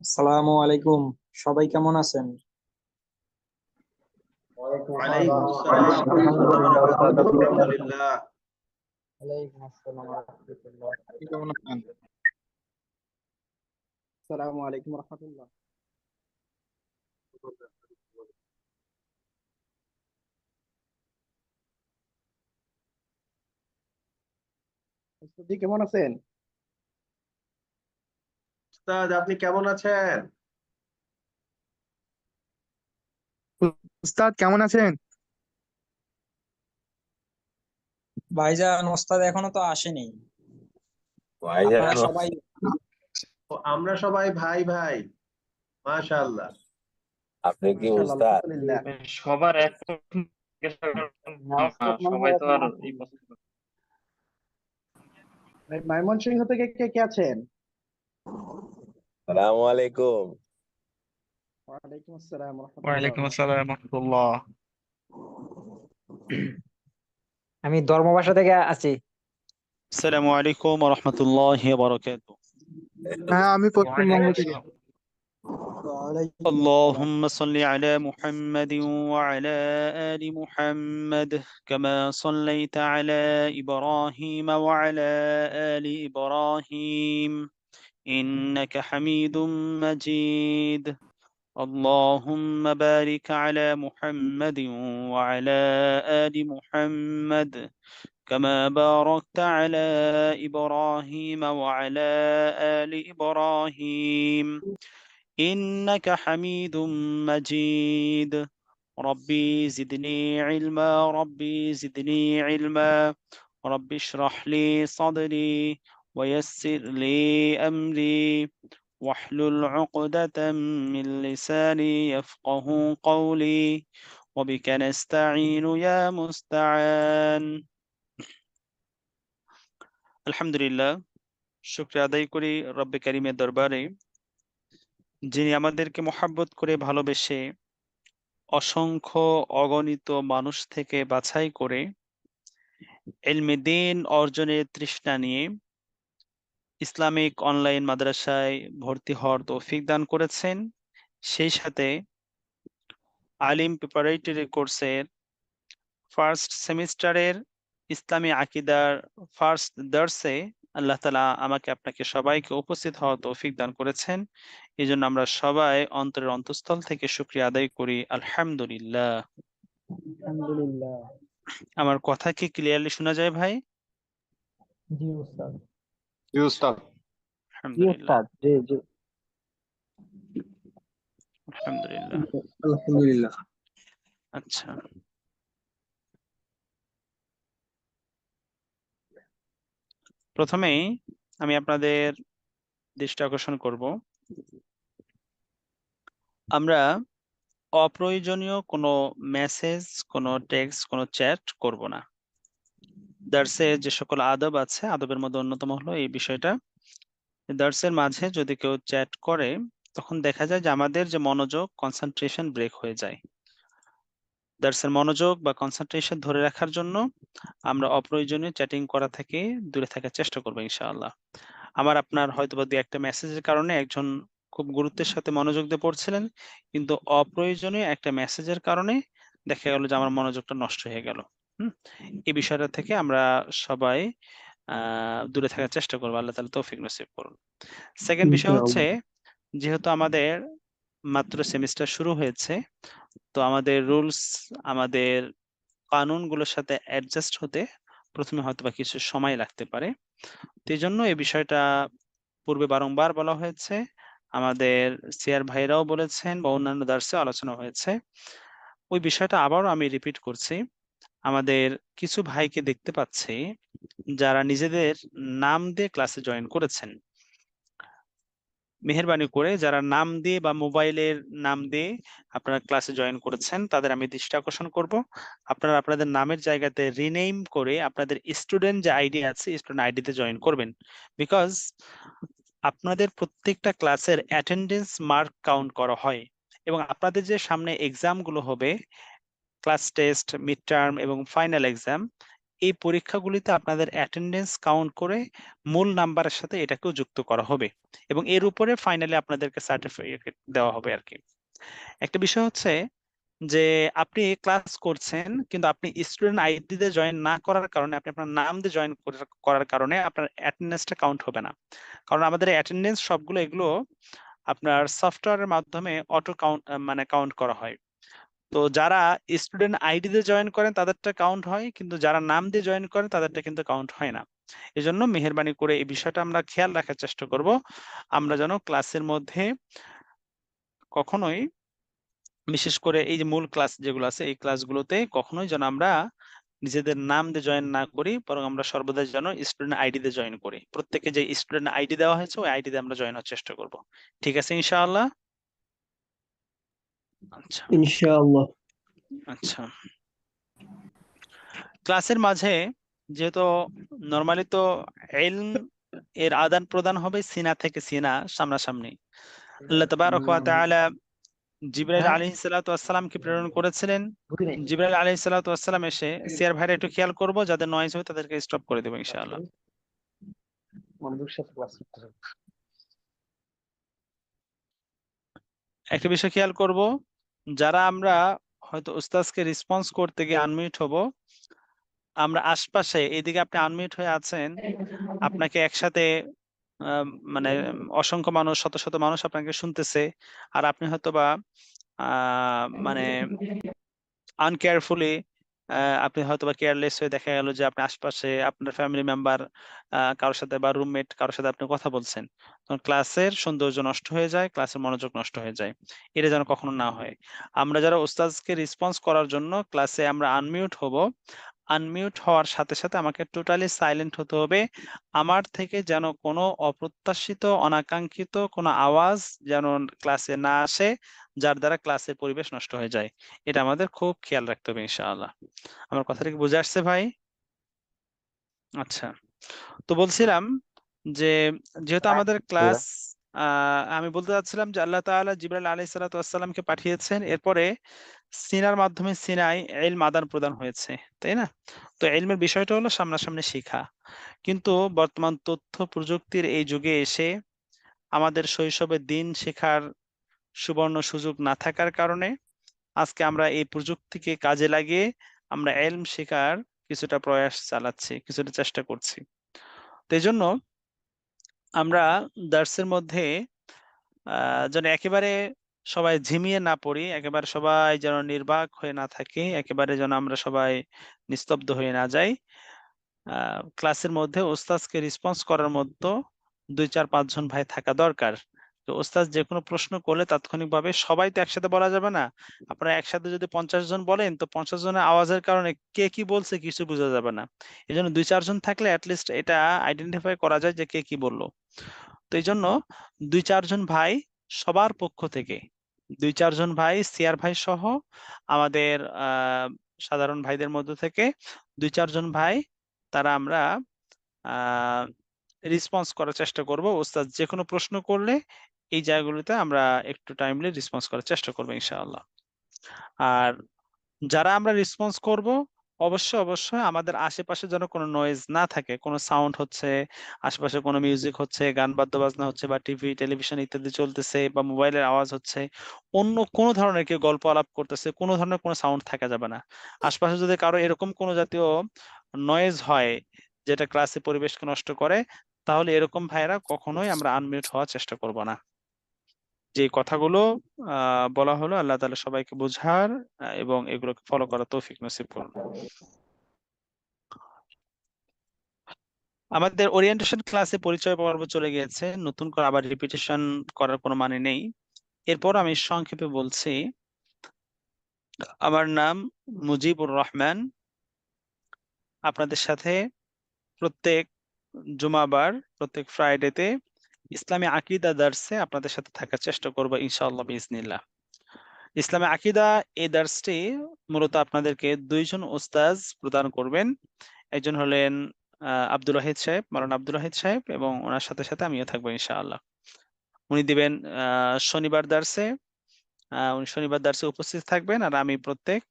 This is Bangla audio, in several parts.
আসসালামু আলাইকুম। সবাই কেমন আছেন? ওয়ালাইকুম আসসালাম ওয়া রাহমাতুল্লাহি ওয়া বারাকাতুহু। আলহামদুলিল্লাহ। ওয়ালাইকুম আসসালাম ওয়া রাহমাতুল্লাহ। আপনি কেমন আছেন? আসসালামু আলাইকুম ওয়া রাহমাতুল্লাহ। জি, কেমন আছেন? উস্তাদ আপনি কেমন আছেন? উস্তাদ কেমন আছেন? ভাইজান, ওস্তাদ এখনো তো আসেনি। ভাইজান আপনারা সবাই ও, আমরা সবাই ভাই ভাই। মাশাআল্লাহ। আপনি কি মাশাআল্লাহ, উস্তাদ? আলহামদুলিল্লাহ। সবার এক না, ওস্তাদ মনে সবাই হয় তো এখনো আর আসেনি। এই পছন্দ করে। ভাই, ময়মনসিংহ থেকে কে কে আছেন? সালামু আলাইকুম। ওয়ালাইকুম আসসালাম ওয়া রাহমাতুল্লাহ। ওয়ালাইকুম আসসালাম রহমতুল্লাহ। আমি ধর্মবাসা থেকে আছি। আসসালামু আলাইকুম ওয়া রাহমাতুল্লাহি ওয়া বারাকাতুহু। হ্যাঁ, আমি পশ্চিমবঙ্গ ওয়ালাইকুম থেকে। আসসালাম। ওয়ালাইকুম আসসালাম। اللهم صل على محمد وعلى آل محمد كما صليت على إبراهيم وعلى آل إبراهيم إنك حميد مجيد. اللهم بارك على محمد وعلى آل محمد كما باركت على إبراهيم وعلى آل إبراهيم إنك حميد مجيد. ربي زدني علما ربي زدني علما رب اشرح لي صدري ويسر لي أمري واحلل عقدة من لساني يفقه قولي وبك نستعين يا مستعان. আলহামদুলিল্লাহ, শুকরিয়া আদায় করি রব্বে কারিমের দরবারে, যিনি আমাদেরকে মহাব্বত করে ভালোবেসে অসংখ্য অগণিত মানুষ থেকে বাছাই করে ইলমে দ্বীন অর্জনের তৃষ্ণা নিয়ে ইসলামিক অনলাইন মাদ্রাসায় ভর্তি হওয়ার তৌফিক দান করেছেন। সেই সাথে আলিম প্রিপারেটরি কোর্সের ফার্স্ট সেমিস্টারের ইসলামী আকিদার ফার্স্ট দার্সে আল্লাহ তাআলা আমাকে আপনাকে সবাইকে উপস্থিত হওয়ার তৌফিক দান করেছেন। এই জন্য আমরা সবাই অন্তরের অন্তঃস্থল থেকে শুকরিয়া আদায় করি আলহামদুলিল্লাহ। আলহামদুলিল্লাহ। আমার কথা কি ক্লিয়ারলি শোনা যায় ভাই? জি ওস্তাদ। জি উস্তাদ। জি আলহামদুলিল্লাহ ওস্তাদ, জি জি। আলহামদুলিল্লাহ। আলহামদুলিল্লাহ। আচ্ছা, প্রথমেই আমি আপনাদের দৃষ্টি আকর্ষণ করব, আমরা অপ্রয়োজনীয় কোনো মেসেজ, কোনো টেক্সট, কোনো চ্যাট করব না। দার্সে যে সকল আদব আছে, আদবের মধ্যে অন্যতম হলো এই বিষয়টা। দার্সের মাঝে যদি কেউ চ্যাট করে, তখন দেখা যায় যে আমাদের যে মনোযোগ, কনসেন্ট্রেশন ব্রেক হয়ে যায়। দার্সের মনোযোগ বা কনসেন্ট্রেশন ধরে রাখার জন্য আমরা অপ্রয়োজনীয় চ্যাটিং করা থেকে দূরে থাকার চেষ্টা করবো ইনশাআল্লাহ। আমার আপনার হয়তোবা দু একটা মেসেজের কারণে একজন খুব গুরুত্বের সাথে মনোযোগ দিয়ে পড়ছিলেন, কিন্তু অপ্রয়োজনীয় একটা মেসেজের কারণে দেখা গেল যে আমার মনোযোগটা নষ্ট হয়ে গেল। এই বিষয়টা থেকে আমরা সবাই দূরে থাকার চেষ্টা করবো। আল্লাহ তাআলা তৌফিক নসিব করুন। সেকেন্ড বিষয় হচ্ছে, যেহেতু আমাদের মাত্র সেমিস্টার শুরু হয়েছে, তো আমাদের রুলস, আমাদের কানুনগুলোর সাথে অ্যাডজাস্ট হতে প্রথমে হয়তোবা কিছু সময় লাগতে পারে। তো এই জন্য এই বিষয়টা পূর্বে বারংবার বলা হয়েছে, আমাদের সিআর ভাইরাও বলেছেন বা অন্যান্য দার্সে আলোচনা হয়েছে। ওই বিষয়টা আবারও আমি রিপিট করছি। আমাদের কিছু ভাইকে দেখতে পাচ্ছি যারা নিজেদের নাম দিয়ে ক্লাসে জয়েন করেছেন। মেহেরবানি করে যারা নাম দিয়ে বা মোবাইলের নাম দিয়ে আপনারা ক্লাসে জয়েন করেছেন, তাদের আমি দৃষ্টি আকর্ষণ করব, আপনারা আপনাদের নামের জায়গাতে রিনেম করে আপনাদের স্টুডেন্ট যে আইডি আছে স্টুডেন্ট আইডিতে জয়েন করবেন। বিকজ আপনাদের প্রত্যেকটা ক্লাসের অ্যাটেন্ডেন্স মার্ক কাউন্ট করা হয়, এবং আপনাদের যে সামনে এক্সাম গুলো হবে, ক্লাস টেস্ট, মিড টার্ম এবং ফাইনাল এক্সাম, এই পরীক্ষাগুলিতে আপনাদের অ্যাটেন্ডেন্স কাউন্ট করে মূল নাম্বারের সাথে এটাকেও যুক্ত করা হবে এবং এর উপরে ফাইনালি আপনাদেরকে সার্টিফিকেট দেওয়া হবে আর কি। একটা বিষয় হচ্ছে যে আপনি ক্লাস করছেন কিন্তু আপনি স্টুডেন্ট আইডি দিয়ে জয়েন না করার কারণে, আপনি আপনার নাম দিয়ে জয়েন করার কারণে আপনার অ্যাটেন্ডেন্সটা কাউন্ট হবে না। কারণ আমাদের অ্যাটেন্ডেন্স সবগুলো এগুলো আপনার সফটওয়্যারের মাধ্যমে অটো কাউন্ট মানে কাউন্ট করা হয়। তো যারা স্টুডেন্ট আইডি দিয়ে জয়েন করেন তাদেরটা কাউন্ট হয়, কিন্তু যারা নাম দিয়ে জয়েন করেন তাদেরটা কিন্তু কাউন্ট হয় না। এই জন্য মেহেরবানি করে এই বিষয়টা আমরা খেয়াল রাখার চেষ্টা করব, আমরা যেন ক্লাসের মধ্যে কখনোই, বিশেষ করে এই যে মূল ক্লাস যেগুলো আছে এই ক্লাসগুলোতে কখনোই যেন আমরা নিজেদের নাম দিয়ে জয়েন না করি, বরং আমরা সর্বদা যেন স্টুডেন্ট আইডি দিয়ে জয়েন করি। প্রত্যেকে যে স্টুডেন্ট আইডি দেওয়া হয়েছে ওই আইডি দিয়ে আমরা জয়েন হওয়ার চেষ্টা করব। ঠিক আছে ইনশাআল্লাহ? আচ্ছা ইনশাআল্লাহ। আচ্ছা, ক্লাসের মাঝে যেহেতু নরমালি তো ইলম এর আদান প্রদান হবে সিনা থেকে সিনা, সামনাসামনি। আল্লাহ তাবারক ওয়া তাআলা জিবরাইল আলাইহিস সালাতু ওয়াস সালামকে প্রেরণ করেছিলেন। জিবরাইল আলাইহিস সালাতু ওয়াস সালাম এসে, সিয়ার ভাইরা একটু খেয়াল করব, যাদের নয়েজ হয় তাদেরকে স্টপ করে দেব ইনশাআল্লাহ। মনোযোগের সাথে ক্লাস করতে হবে। একটা বিষয় খেয়াল করব, যারা আমরা হয়তো উস্তাদকে রেসপন্স করতে গিয়ে আনমিউট হব, আমরা আশপাশে এদিকে আপনি আনমিউট হয়ে আছেন, আপনাকে একসাথে মানে অসংখ্য মানুষ, শত শত মানুষ আপনাকে শুনতেছে, আর আপনি হয়তো বা মানে আনকেয়ারফুলি, আপনি হয়তো বা কেয়ারলেস হয়ে দেখা গেল যে আপনি আশপাশে আপনার ফ্যামিলি মেম্বার কারোর সাথে বা রুমমেট কারোর সাথে আপনি কথা বলছেন, তখন ক্লাসের সৌন্দর্য নষ্ট হয়ে যায়, ক্লাসের মনোযোগ নষ্ট হয়ে যায়। এটা যেন কখনো না হয়। আমরা যারা ওস্তাদকে রেসপন্স করার জন্য ক্লাসে আমরা আনমিউট হব, আনমিউট হওয়ার সাথে সাথে আমাকে টোটালি সাইলেন্ট হতে হবে। আমার থেকে যেন কোনো অপ্রত্যাশিত অনাকাঙ্ক্ষিত কোনো আওয়াজ যেন ক্লাসে না আসে, যার দ্বারা ক্লাসের পরিবেশ নষ্ট হয়ে যায়। এটা আমাদের খুব খেয়াল রাখতে হবে ইনশাআল্লাহ। আমার কথাটা কি বুঝে আসছে ভাই? আচ্ছা, তো বলছিলাম যে যেহেতু আমাদের ক্লাস, আমি বলতে চাচ্ছিলাম যে আল্লাহ তাআলা জিবরাইল আলাইহিস সালাতু ওয়াস সালামকে পাঠিয়েছেন, এরপরে সিনার মাধ্যমে সিনাই ইলম আদান প্রদান হয়েছে, তাই না? তো ইলমের বিষয়টা হলো সামনাসামনি শেখা। কিন্তু বর্তমান তথ্য প্রযুক্তির এই যুগে এসে আমাদের শৈশবে দিন শেখার সুবর্ণ সুযোগ না থাকার কারণে আজকে আমরা এই প্রযুক্তিকে কাজে লাগিয়ে আমরা ইলম শেখার কিছুটা প্রয়াস চালাচ্ছি, কিছুটা চেষ্টা করছি। তো এই জন্য আমরা দার্সের মধ্যে যেন একেবারে সবাই ঝিমিয়ে না পড়ি, একেবারে সবাই যেন নির্বাক হয়ে না থাকে, একেবারে যেন আমরা সবাই নিস্তব্ধ হয়ে না যাই। ক্লাসের মধ্যে ওস্তাদকে রেসপন্স করার মতো 2, 4, 5 জন ভাই থাকা দরকার। তো ওস্তাদ যে কোনো প্রশ্ন করলে তাৎক্ষণিকভাবে, সবাই তো একসাথে বলা যাবে না। আপনারা একসাথে যদি 50 জন বলেন তো 50 জনের আওয়াজের কারণে কে কি বলছে কিছু বোঝা যাবে না। এই জন্য 2, 4 জন থাকলে অ্যাটলিস্ট এটা আইডেন্টিফাই করা যায় যে কে কি বললো। তো এই জন্য 2, 4 জন ভাই সবার পক্ষ থেকে, 2, 4 জন ভাই সিয়ার ভাই সহ আমাদের সাধারণ ভাইদের মধ্য থেকে 2, 4 জন ভাই, তারা আমরা রেসপন্স করার চেষ্টা করব। ওস্তাদ যে কোনো প্রশ্ন করলে এই জায়গাগুলোতে আমরা একটু টাইমলি রেসপন্স করার চেষ্টা করবো ইনশাআল্লাহ। আর যারা আমরা রেসপন্স করব, অবশ্যই আমাদের আশেপাশে যেন কোনো নয়েজ না থাকে, কোনো সাউন্ড হচ্ছে, আশেপাশে কোনো মিউজিক হচ্ছে, গান বাদ্য বাজনা হচ্ছে, বা টিভি টেলিভিশন ইত্যাদি চলতেছে, বা মোবাইলের আওয়াজ হচ্ছে, অন্য কোনো ধরনের কেউ গল্প আলাপ করতেছে, কোনো ধরনের কোনো সাউন্ড থাকা যাবে না। আশপাশে যদি কারো এরকম কোনো জাতীয় নয়েজ হয় যেটা ক্লাসে পরিবেশকে নষ্ট করে, তাহলে এরকম ভাইরা কখনোই আমরা আনমিউট হওয়ার চেষ্টা করব না। যে কথাগুলো বলা হলো, আল্লাহ তাআলা সবাইকে বোঝার এবং এগুলোকে ফলো করার তৌফিক নসিব করুন। আমাদের ওরিয়েন্টেশন ক্লাসে পরিচয় পর্ব চলে গিয়েছে, নতুন করে আবার রিপিটেশন করার কোনো মানে নেই। এরপর আমি সংক্ষেপে বলছি, আমার নাম মুজিবুর রহমান। আপনাদের সাথে প্রত্যেক জুমাবার, প্রত্যেক ফ্রাইডেতে ইসলামী আকীদা দার্সে আপনাদের সাথে থাকার চেষ্টা করব ইনশাআল্লাহ বিইজনিল্লাহ। ইসলামী আকীদা এই দার্সটি মূলত আপনাদেরকে 2 জন উস্তাদ প্রদান করবেন। একজন হলেন আব্দুল ওয়াহিদ সাহেব, মাওলানা আব্দুল ওয়াহিদ সাহেব, এবং ওনার সাথে সাথে আমিও থাকবো ইনশাআল্লাহ। উনি দিবেন শনিবার দার্সে, উনি শনিবার দার্সে উপস্থিত থাকবেন, আর আমি প্রত্যেক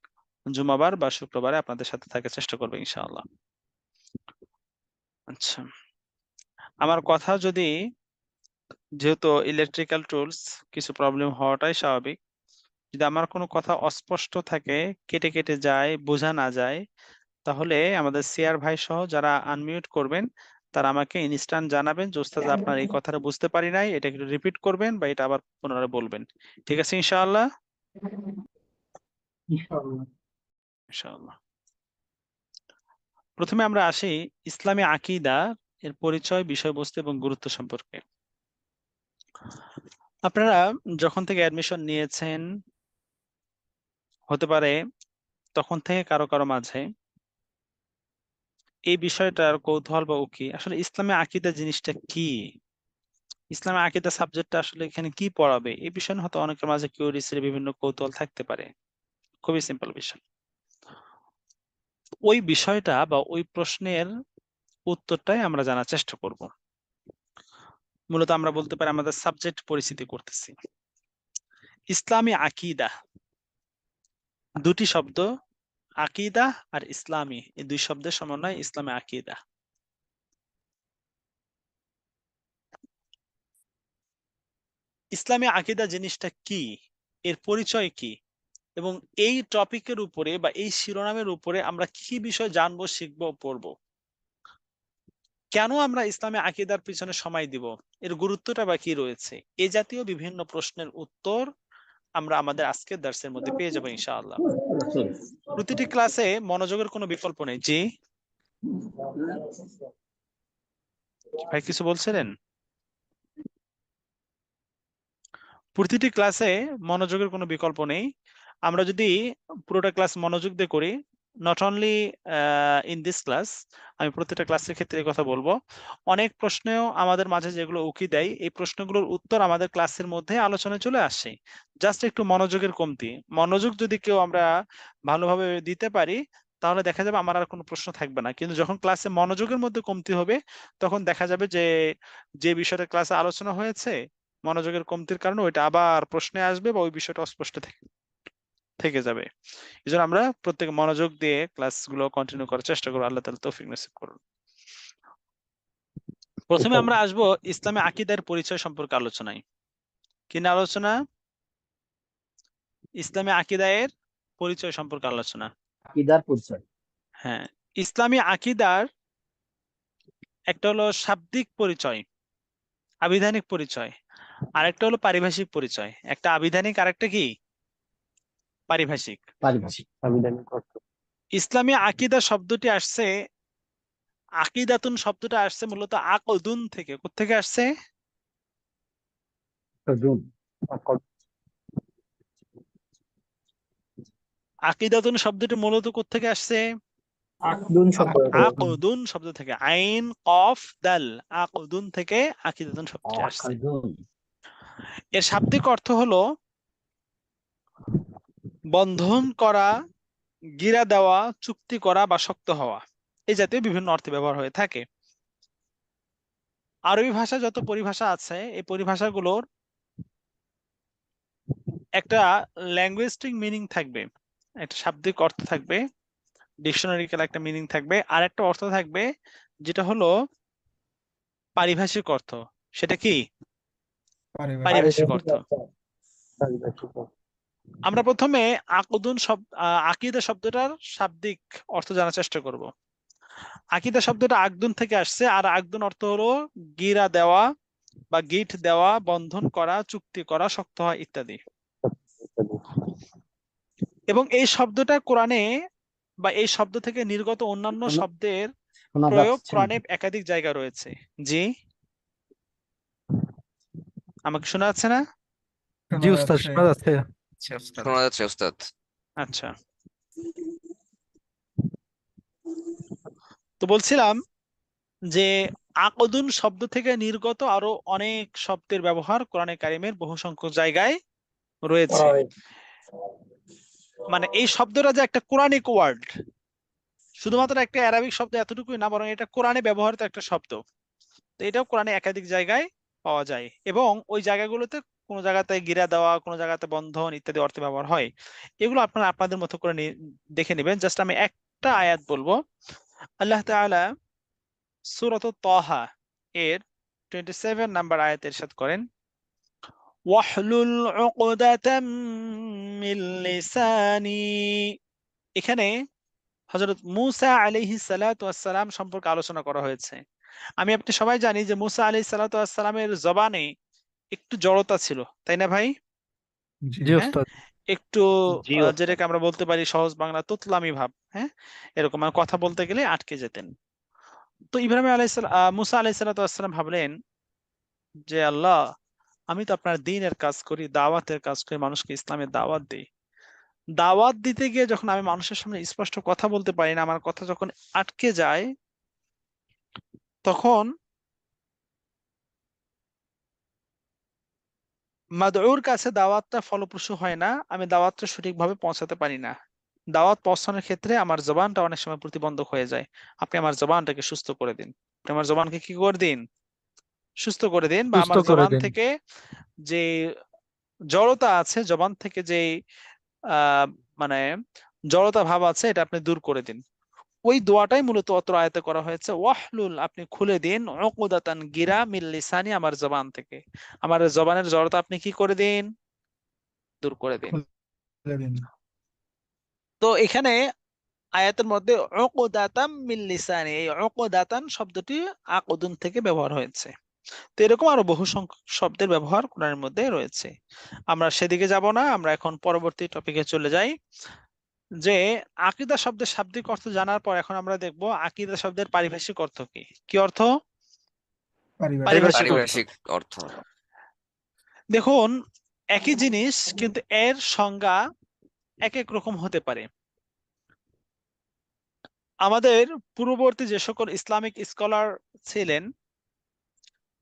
জুমাবার বা শুক্রবারে আপনাদের সাথে থাকার চেষ্টা করবো ইনশাআল্লাহ। আচ্ছা, আমার কথা যদি, যেহেতু ইলেকট্রিক্যাল টুলস, কিছু প্রবলেম হওয়াটাই স্বাভাবিক। যদি আমার কোনো কথা অস্পষ্ট থাকে, কেটে কেটে যায়, বোঝা না যায়, তাহলে আমাদের সিআর ভাই সহ যারা আনমিউট করবেন তারা আমাকে ইনস্ট্যান্ট জানাবেন যে ওস্তাদ আপনার এই কথাটা বুঝতে পারি নাই, এটা একটু রিপিট করবেন বা এটা আবার পুনরায় বলবেন। ঠিক আছে ইনশাআল্লাহ? ইনশাআল্লাহ। ইনশাআল্লাহ। প্রথমে আমরা আসি ইসলামী আকীদা এর পরিচয়, বিষয়বস্তু এবং গুরুত্ব সম্পর্কে। আপনারা যখন থেকে অ্যাডমিশন নিয়েছেন, হতে পারে তখন থেকে কারো কারো মাঝে এই বিষয়টার কৌতূহল বা উকি, আসলে ইসলামী আকীদা জিনিসটা কি, ইসলামী আকীদা সাবজেক্টটা আসলে এখানে কি পড়াবে, এই বিষয়ে হয়তো অনেকের মাঝে কিউরিয়াসিটি, বিভিন্ন কৌতূহল থাকতে পারে। খুবই সিম্পল বিষয়। ওই বিষয়টা বা ওই প্রশ্নের উত্তরটাই আমরা জানার চেষ্টা করব। মূলত আমরা বলতে পারি আমাদের সাবজেক্ট পরিচিতি করতেছি। ইসলামী আকীদা, দুটি শব্দ, আকীদা আর ইসলামী, এই দুই শব্দের সমন্বয় ইসলামী আকীদা। ইসলামী আকীদা জিনিসটা কি, এর পরিচয় কি, এবং এই টপিকের উপরে বা এই শিরোনামের উপরে আমরা কি বিষয় জানবো, শিখবো, পড়বো, কেন আমরা ইসলামী আকীদার পিছনে সময় দিব, এর গুরুত্বটা বা কি রয়েছে, এই জাতীয় বিভিন্ন প্রশ্নের উত্তর আমরা আমাদের আজকের দার্সের মধ্যে পেয়ে যাবো ইনশাআল্লাহ। প্রতিটি ক্লাসে মনোযোগের কোনো বিকল্প নেই। জি ভাই, কিছু বলছিলেন? প্রতিটি ক্লাসে মনোযোগের কোনো বিকল্প নেই। আমরা যদি পুরোটা ক্লাস মনোযোগ দিয়ে করি, not only in this class, আমি প্রতিটা ক্লাসের ক্ষেত্রে এই কথা বলবো, অনেক প্রশ্নেও আমাদের মাঝে যেগুলো উকি দেয়, এই প্রশ্নগুলোর উত্তর আমাদের ক্লাসের মধ্যে আলোচনায় চলে আসে। জাস্ট একটু মনোযোগের কমতি। মনোযোগ যদি কেউ আমরা ভালোভাবে দিতে পারি, তাহলে দেখা যাবে আমার আর কোনো প্রশ্ন থাকবে না। কিন্তু যখন ক্লাসে মনোযোগের মধ্যে কমতি হবে, তখন দেখা যাবে যে যে বিষয়টা ক্লাসে আলোচনা হয়েছে, মনোযোগের কমতির কারণে ওইটা আবার প্রশ্নে আসবে বা ওই বিষয়টা অস্পষ্ট থেকে যাবে। এই জন্য আমরা প্রত্যেকে মনোযোগ দিয়ে ক্লাসগুলো কন্টিনিউ করার চেষ্টা করবো। আল্লাহ তাআলা তৌফিক নসিব করুন। প্রথমে আমরা আসবো ইসলামী আকীদার পরিচয় সম্পর্কে আলোচনায়। কি নিয়ে আলোচনা? ইসলামী আকীদার পরিচয় সম্পর্কে আলোচনা। আকীদার পরিচয়। হ্যাঁ, ইসলামী আকীদার একটা হলো শাব্দিক পরিচয়, আবিধানিক পরিচয়, আর একটা হলো পারিভাষিক পরিচয়। একটা আবিধানিক আর একটা কি পারিভাষিক। পারিভাষিক সাংবিধানিক অর্থ। ইসলামী আকীদা শব্দটি আসছে, আকীদাতুন শব্দটা আসছে মূলত আকদুন থেকে। কোত্থেকে আসছে? আকীদাতুন শব্দটি মূলত কোত্থেকে আসছে? আকদুন শব্দ। আকদুন শব্দ থেকে, আইন কফ দাল, আকদুন থেকে আকীদাতুন শব্দটি আসছে। আকদুন। এর শাব্দিক অর্থ হলো বন্ধন করা, গিরা দেওয়া, চুক্তি করা বা শক্ত হওয়া, এই জাতীয় বিভিন্ন অর্থে ব্যবহার হয়ে থাকে। আরবি ভাষা যত পরিভাষা আছে, এই পরিভাষাগুলোর একটা ল্যাঙ্গুয়েস্টিক মিনিং থাকবে, একটা শাব্দিক অর্থ থাকবে, ডিকশনারিক্যাল একটা মিনিং থাকবে, আর একটা অর্থ থাকবে যেটা হলো পারিভাষিক অর্থ। সেটা কি? পারিভাষিক অর্থ। আমরা প্রথমে আকদুন আকীদা শব্দটার শাব্দিক অর্থ জানার চেষ্টা করব। আকীদা শব্দটা আকদুন থেকে আসছে, আর আকদুন অর্থ হলো গিরা দেওয়া বা গিট দেওয়া, বন্ধন করা, চুক্তি করা, শক্ত হওয়া ইত্যাদি। এবং এই শব্দটা কোরআনে বা এই শব্দ থেকে নির্গত অন্যান্য শব্দের প্রয়োগ কোরআনে একাধিক জায়গা রয়েছে। জি, আমাকে শোনা যাচ্ছে না? জি উস্তাদ, শোনা যাচ্ছে। শোনা যাচ্ছে ওস্তাদ। আচ্ছা, তো বলছিলাম যে আকদুন শব্দ থেকে নির্গত আরো অনেক শব্দের ব্যবহার কোরআনে কারিমের বহু সংখ্যক জায়গায় রয়েছে। মানে এই শব্দটা যে একটা কোরআনিক ওয়ার্ড, শুধুমাত্র একটা অ্যারাবিক শব্দ এতটুকুই না, বরং এটা কোরআনে ব্যবহৃত একটা শব্দ। তো এটাও কোরআনে একাধিক জায়গায় পাওয়া যায়, এবং ওই জায়গাগুলোতে কোনো জায়গাতে গিরা দেওয়া, কোনো জায়গাতে বন্ধন ইত্যাদি অর্থে ব্যবহার হয়। এগুলো আপনারা আপনাদের মতো করে দেখে নেবেন। জাস্ট আমি একটা আয়াত বলবো। আল্লাহ তাআলা সূরাত তাহা এর 27 নাম্বার আয়াতে ইরশাদ করেন, ওয়াহলুল উকদাতাম মিন লিসানি। এখানে হযরত মূসা আলাইহিস সালাতু ওয়াস সালাম সম্পর্কে আলোচনা করা হয়েছে। আমি আপনি সবাই জানি যে মূসা আলাইহিস সালাতু ওয়াস সালামের জবানে একটু জড়তা ছিল, তাই না ভাই? জি হ্যাঁ, ওস্তাদ। একটু জি যেটাকে আমরা বলতে পারি সহজ বাংলা তুতলামি ভাব। হ্যাঁ, এরকম মানে কথা বলতে গেলে আটকে যেতেন। তো ইব্রাহিম আলাইহিস সালাম, মূসা আলাইহিস সালাতু ওয়াস সালাম ভাবলেন যে আল্লাহ, আমি তো আপনার দ্বীনের কাজ করি, দাওয়াতের কাজ করি, মানুষকে ইসলামের দাওয়াত দিই। দাওয়াত দিতে গিয়ে যখন আমি মানুষের সামনে স্পষ্ট কথা বলতে পারি না, আমার কথা যখন আটকে যায়, তখন মাদউর কাছে দাওয়াতটা ফলপ্রসূ হয় না, আমি দাওয়াতটা সঠিকভাবে পৌঁছাতে পারি না। দাওয়াত পৌঁছানোর ক্ষেত্রে আমার জবানটা অনেক সময় প্রতিবন্ধক হয়ে যায়। আপনি আমার জবানটাকে সুস্থ করে দিন, আপনি আমার জবানকে কি করে দিন, সুস্থ করে দিন, বা সুস্থ আমার করে জবান দিন। থেকে যে জড়তা আছে, জবান থেকে যে আহ মানে জড়তা ভাব আছে, এটা আপনি দূর করে দিন। ওই দোয়াটাই মূলত অত্র আয়াতে করা হয়েছে, ওয়াহলুল, আপনি খুলে দিন, উকদাতান, গিরা, মিন লিসানি, আমার জবান থেকে, আমার জবানের জড়তা আপনি কি করে দিন, দূর করে দিন। খুলে দিন। তো এখানে আয়াতের মধ্যে উকদাতাম মিন লিসানি, এই উকদাতান শব্দটি আকদুন থেকে ব্যবহার হয়েছে। তো এরকম আরো বহু সংখ্যক শব্দের ব্যবহার কোরআনের মধ্যে রয়েছে। আমরা সেদিকে যাব না, আমরা এখন পরবর্তী টপিকে চলে যাই। যে আকীদা শব্দের শাব্দিক অর্থ জানার পর এখন আমরা দেখব আকীদা শব্দের পারিভাষিক অর্থ কি। কি অর্থ? পারিভাষিক অর্থ। পারিভাষিক অর্থ। দেখুন, একই জিনিস কিন্তু এর সংজ্ঞা এক এক রকম হতে পারে। আমাদের পূর্ববর্তী যে সকল ইসলামিক স্কলার ছিলেন,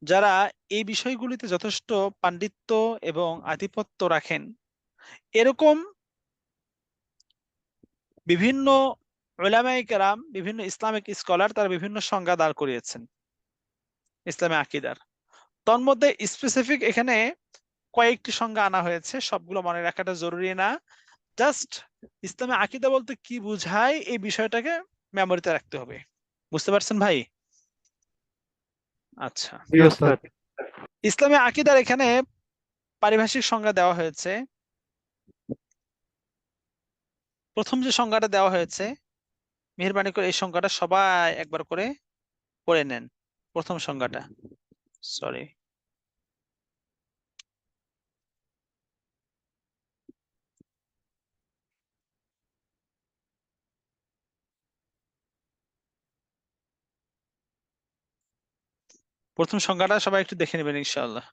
যারা এই বিষয়গুলিতে যথেষ্ট পাণ্ডিত্য এবং আধিপত্য রাখেন, এরকম বিভিন্ন উলামায়ে কেরাম, বিভিন্ন ইসলামিক স্কলার, তারা বিভিন্ন সংজ্ঞা দাঁড় করিয়েছেন ইসলামে আকীদার। তন্মধ্যে স্পেসিফিক এখানে কয়েকটি সংজ্ঞা আনা হয়েছে, সবগুলো মনে রাখাটা জরুরি না। জাস্ট ইসলামে আকীদা বলতে কি বোঝায় এই বিষয়টাকে মেমোরিতে রাখতে হবে। বুঝতে পারছেন ভাই? আচ্ছা, জি ওস্তাদ। ইসলামে আকীদার এখানে পারিভাষিক সংজ্ঞা দেওয়া হয়েছে। প্রথম যে সংজ্ঞাটা দেওয়া হয়েছে, মেহেরবানি করে এই সংজ্ঞাটা সবাই একবার করে পড়ে নেন। প্রথম সংজ্ঞাটা, সরি, প্রথম সংজ্ঞাটা সবাই একটু দেখে নেবেন ইনশাআল্লাহ।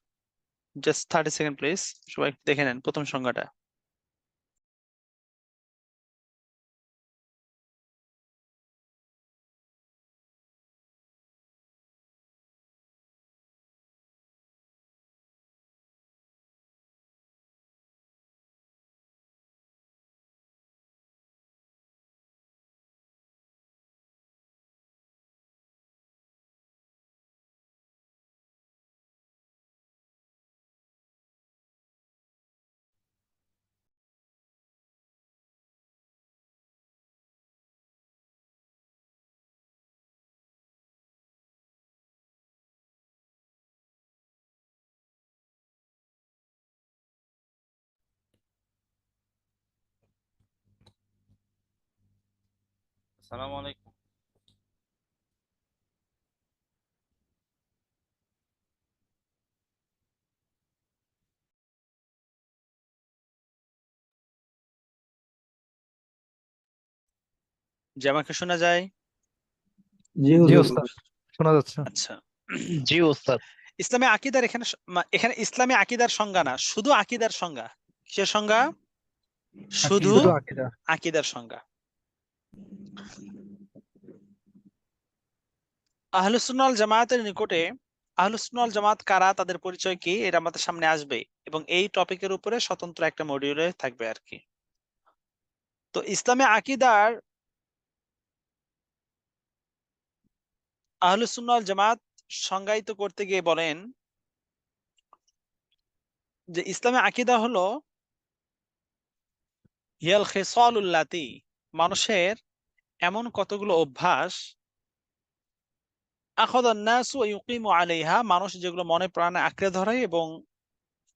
জাস্ট 30 সেকেন্ড প্লিজ, সবাই একটু দেখে নেন প্রথম সংজ্ঞাটা। আসসালামু আলাইকুম। যে আমাকে শোনা যায়? জি জি হুজুর। ওস্তাদ, শোনা যাচ্ছে। আচ্ছা, জি ওস্তাদ। ইসলামে আকীদার এখানে এখানে ইসলামে আকীদার সংজ্ঞা না, শুধু আকীদার সংজ্ঞা। কিসের সংজ্ঞা? শুধু শুধু আকীদা। আকীদার সংজ্ঞা। আহলুস সুন্নাহ ওয়াল জামায়াতের নিকটে আহলুস সুন্নাহ ওয়াল জামাত কারা, তাদের পরিচয় কি, এটা আমাদের সামনে আসবে এবং এই টপিকের উপরে স্বতন্ত্র একটা মডিউলে থাকবে আর কি। তো ইসলামে আকীদার আহলুস সুন্নাহ ওয়াল জামাত সংজ্ঞায়িত করতে গিয়ে বলেন যে ইসলামে আকীদা হলো হিয়াল খিসালুল্লাতি, মানুষের এমন কতগুলো অভ্যাস আখাযান নাসু ওয়া ইউকিমু আলাইহা, মানুষ যেগুলো মনে প্রাণে আঁকড়ে ধরে এবং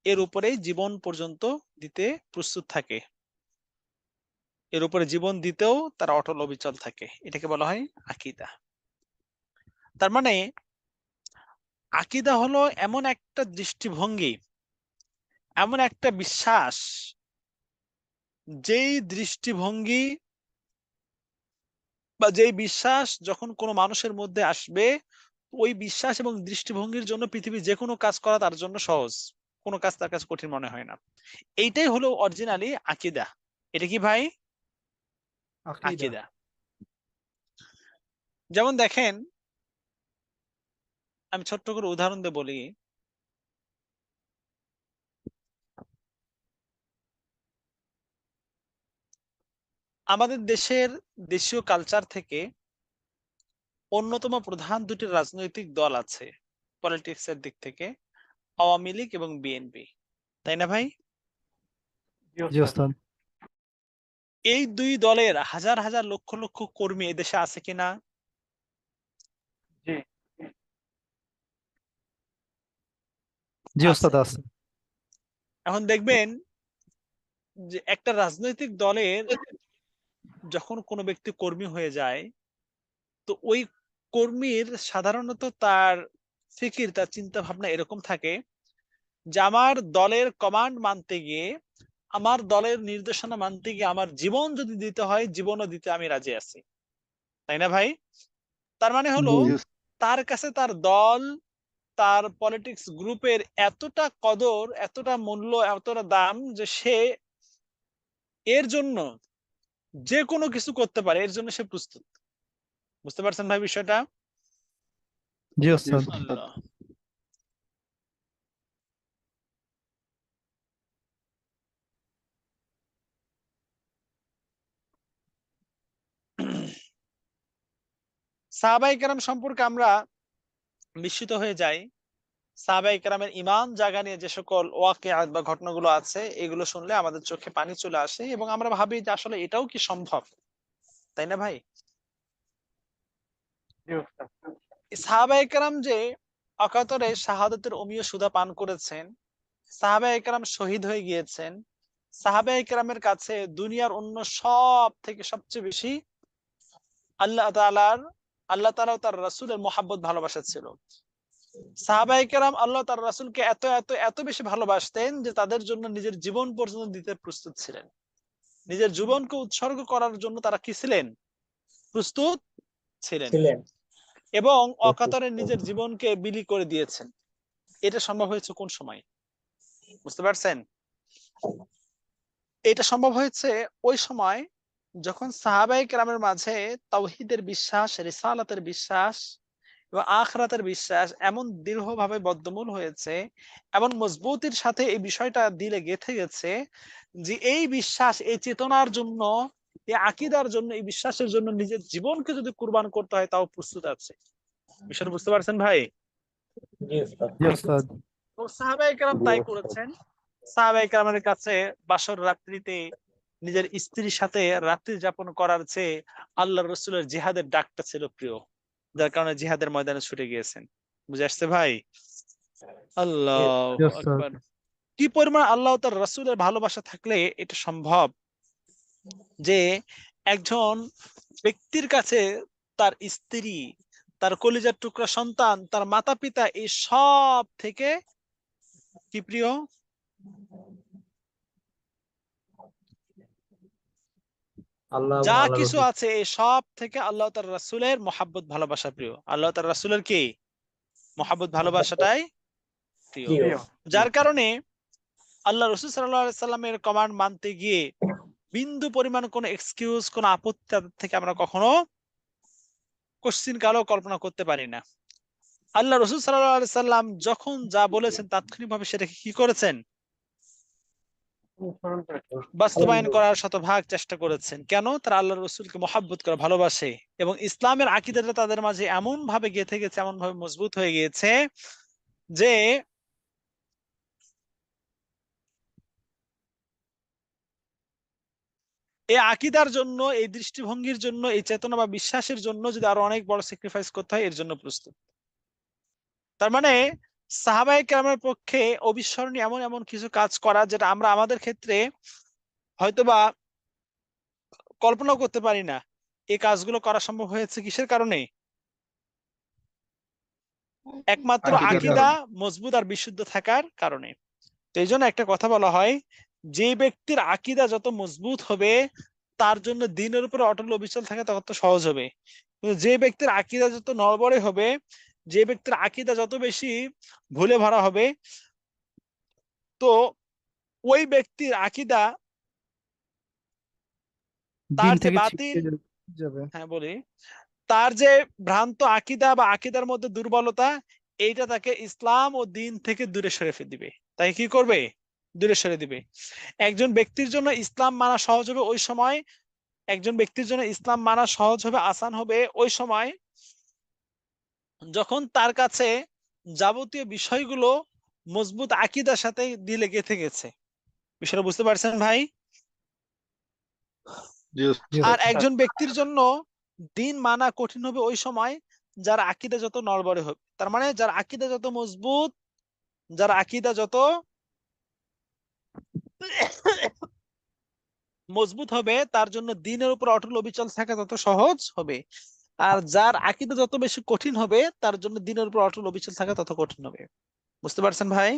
এর উপরেই জীবন পর্যন্ত দিতে প্রস্তুত থাকে, এর উপরে জীবন দিতেও তারা অটল অবিচল থাকে, এটাকে বলা হয় আকীদা। তার মানে আকীদা হলো এমন একটা দৃষ্টিভঙ্গি, এমন একটা বিশ্বাস, যেই দৃষ্টিভঙ্গি বা যেই বিশ্বাস যখন কোনো মানুষের মধ্যে আসবে, ওই বিশ্বাস এবং দৃষ্টিভঙ্গির জন্য পৃথিবীর যে কোনো কাজ করা তার জন্য সহজ, কোনো কাজ তার কাছে কঠিন মনে হয় না। এইটাই হলো অরিজিনালি আকীদা। এটা কি ভাই? আকীদা। আকীদা। যেমন দেখেন, আমি ছোট্ট করে উদাহরণ দিয়ে বলি। আমাদের দেশের দেশীয় কালচার থেকে অন্যতম প্রধান দুটি রাজনৈতিক দল আছে পলিটিক্স এর দিক থেকে, আওয়ামী লীগ এবং বিএনপি, তাই না ভাই? জি ওস্তাদ। এই দুই দলের হাজার হাজার লক্ষ লক্ষ কর্মী এদেশে আছে কিনা? জি জি আছে। ওস্তাদ আছে। এখন দেখবেন যে একটা রাজনৈতিক দলের যখন কোনো ব্যক্তি কর্মী হয়ে যায়, তো ওই কর্মীর সাধারণত তার ফিকির, তার চিন্তা ভাবনা এরকম থাকে যে আমার দলের কমান্ড মানতে গিয়ে, আমার দলের নির্দেশনা মানতে গিয়ে আমার জীবন যদি দিতে হয়, জীবনও দিতে আমি রাজি আছি, তাই না ভাই? তার মানে হলো জি তার কাছে তার দল, তার পলিটিক্স গ্রুপের এতটা কদর, এতটা মূল্য, এতটা দাম যে সে এর জন্য যে কোনো কিছু করতে পারে, এর জন্য সে প্রস্তুত। বুঝতে পারছেন ভাই বিষয়টা? জি ওস্তাদ। আল্লাহ। সাহাবায়ে কেরাম সম্পর্কে আমরা বিস্মিত হয়ে যাই। সাহাবায়ে কেরামের ঈমান জাগা নিয়ে যে সকল ওয়াকিআত বা ঘটনাগুলো আছে, এগুলো শুনলে আমাদের চোখে পানি চলে আসে এবং আমরা ভাবি যে আসলে এটাও কি সম্ভব, তাই না ভাই? জি ওস্তাদ। সাহাবায়ে কেরাম যে অকাতরে শাহাদাতের অমীয় সুধা পান করেছেন, সাহাবায়ে কেরাম শহীদ হয়ে গিয়েছেন, সাহাবায়ে কেরামের কাছে দুনিয়ার অন্য সব থেকে সবচেয়ে বেশি আল্লাহ তাআলা ও তার রাসূলের মহব্বত ভালোবাসা ছিল। সাহাবায়ে কেরাম আল্লাহ তার রাসূলকে এত এত এত বেশি ভালোবাসতেন যে তাদের জন্য নিজের জীবন পর্যন্ত দিতে প্রস্তুত ছিলেন। নিজের জীবনকে উৎসর্গ করার জন্য তারা কি ছিলেন? প্রস্তুত ছিলেন এবং অকাতরে নিজের জীবনকে বিলি করে দিয়েছেন। এটা সম্ভব হয়েছে কোন সময়? বুঝতে পারছেন? এটা সম্ভব হয়েছে ওই সময় যখন সাহাবায়ে কেরামের মাঝে তাওহীদের বিশ্বাস, রিসালাতের বিশ্বাস এবং আখিরাতের বিশ্বাস এমন দৃঢ়ভাবে বদ্ধমূল হয়েছে, এমন মজবুতির সাথে এই বিষয়টা দিলে গেঁথে গেছে যে এই বিশ্বাস, এই চেতনার জন্য, এই আকীদার জন্য, এই বিশ্বাসের জন্য নিজের জীবনকে যদি কুরবান করতে হয় তাও প্রস্তুত আছে। বিষয়টা বুঝতে পারছেন ভাই? জি ওস্তাদ। তো সাহাবায়ে কেরাম তাই করেছেন। সাহাবায়ে কেরামের কাছে বাসর রাত্রিতে নিজের স্ত্রীর সাথে রাত্রি যাপন করার চেয়ে আল্লাহর রাসূলের জিহাদের ডাকটা ছিল প্রিয়, যার কারণে জিহাদের ময়দানে ছুটে গিয়েছেন। বুঝে আসছে ভাই? আল্লাহু জি ওস্তাদ। আকবার। কি পরিমাণ আল্লাহ তার রাসূলের ভালোবাসা থাকলে এটা সম্ভব যে একজন ব্যক্তির কাছে তার স্ত্রী, তার কলিজার টুকরা সন্তান, তার মাতা পিতা এই সব থেকে কি প্রিয়? যা কিছু আছে এই সব থেকে আল্লাহ তার রাসূলের মহব্বত ভালোবাসা প্রিয়। আল্লাহ তার রাসূলের কি মহব্বত ভালোবাসাটাই প্রিয়। যার কারণে আল্লাহ রাসূল সাল্লাল্লাহু আলাইহি সাল্লামের কমান্ড মানতে গিয়ে বিন্দু পরিমাণ কোনো এক্সকিউজ, কোনো আপত্তি তাদের থেকে আমরা কখনো কোশ্চিন কালেও কল্পনা করতে পারি না। আল্লাহ রাসূল সাল্লাল্লাহু আলাইহি সাল্লাম যখন যা বলেছেন তাৎক্ষণিকভাবে সেটাকে কি করেছেন? বাস্তবায়ন করার শতভাগ চেষ্টা করেছেন। কেন? তারা আল্লাহর রাসূলকে মহব্বত করে ভালোবাসে এবং ইসলামের আকীদাটা তাদের মাঝে এমন ভাবে গেঁথে গেছে, এমন ভাবে মজবুত হয়ে গিয়েছে যে এই আকীদার জন্য, এই দৃষ্টিভঙ্গির জন্য, এই চেতনা বা বিশ্বাসের জন্য যদি আরো অনেক বড় স্যাক্রিফাইস করতে হয়, এর জন্য প্রস্তুত। তার মানে সাহাবায়ে কেরামের পক্ষে অবিস্মরণীয় এমন এমন কিছু কাজ করা যেটা আমরা আমাদের ক্ষেত্রে হয়তোবা কল্পনা করতে পারি না। এই কাজগুলো করা সম্ভব হয়েছে কিসের কারণে? একমাত্র আকীদা মজবুত আর বিশুদ্ধ থাকার কারণে। তো এই জন্য একটা কথা বলা হয়, যে ব্যক্তির আকীদা যত মজবুত হবে তার জন্য দ্বীনের উপরে অটল অবিচল থাকা তত সহজ হবে। কিন্তু যে ব্যক্তির আকীদা যত নড়বড়ে হবে, যে ব্যক্তির আকীদা যত বেশি ভুলে ভরা হবে, তো ওই ব্যক্তির আকীদা দিন তার যে থেকে বাতিল, ছিটকে যাবে। হ্যাঁ বলি, তার যে ভ্রান্ত আকীদা বা আকীদার মধ্যে দুর্বলতা, এইটা তাকে ইসলাম ও দ্বীন থেকে দূরে সরে দিবে। তাই কি করবে? দূরে সরে দিবে। একজন ব্যক্তির জন্য ইসলাম মানা সহজ হবে ওই সময়, একজন ব্যক্তির জন্য ইসলাম মানা সহজ হবে, আসান হবে ওই সময় যখন তার কাছে যাবতীয় বিষয়গুলো মজবুত আকীদার সাথে দিলে গেঁথে গেছে। বিষয়টা বুঝতে পারছেন ভাই? জি আর ওস্তাদ। একজন ব্যক্তির জন্য দ্বীন মানা কঠিন হবে ওই সময় যার আকীদা যত নড়বড়ে হবে। তার মানে যার আকীদা যত মজবুত, যার আকীদা যত মজবুত হবে তার জন্য দ্বীনের উপর অটল অবিচল থাকা তত সহজ হবে। আর যার আকীদা যত বেশি কঠিন হবে তার জন্য দ্বীনের উপর অটল অবিচল থাকা তত কঠিন হবে। বুঝতে পারছেন ভাই?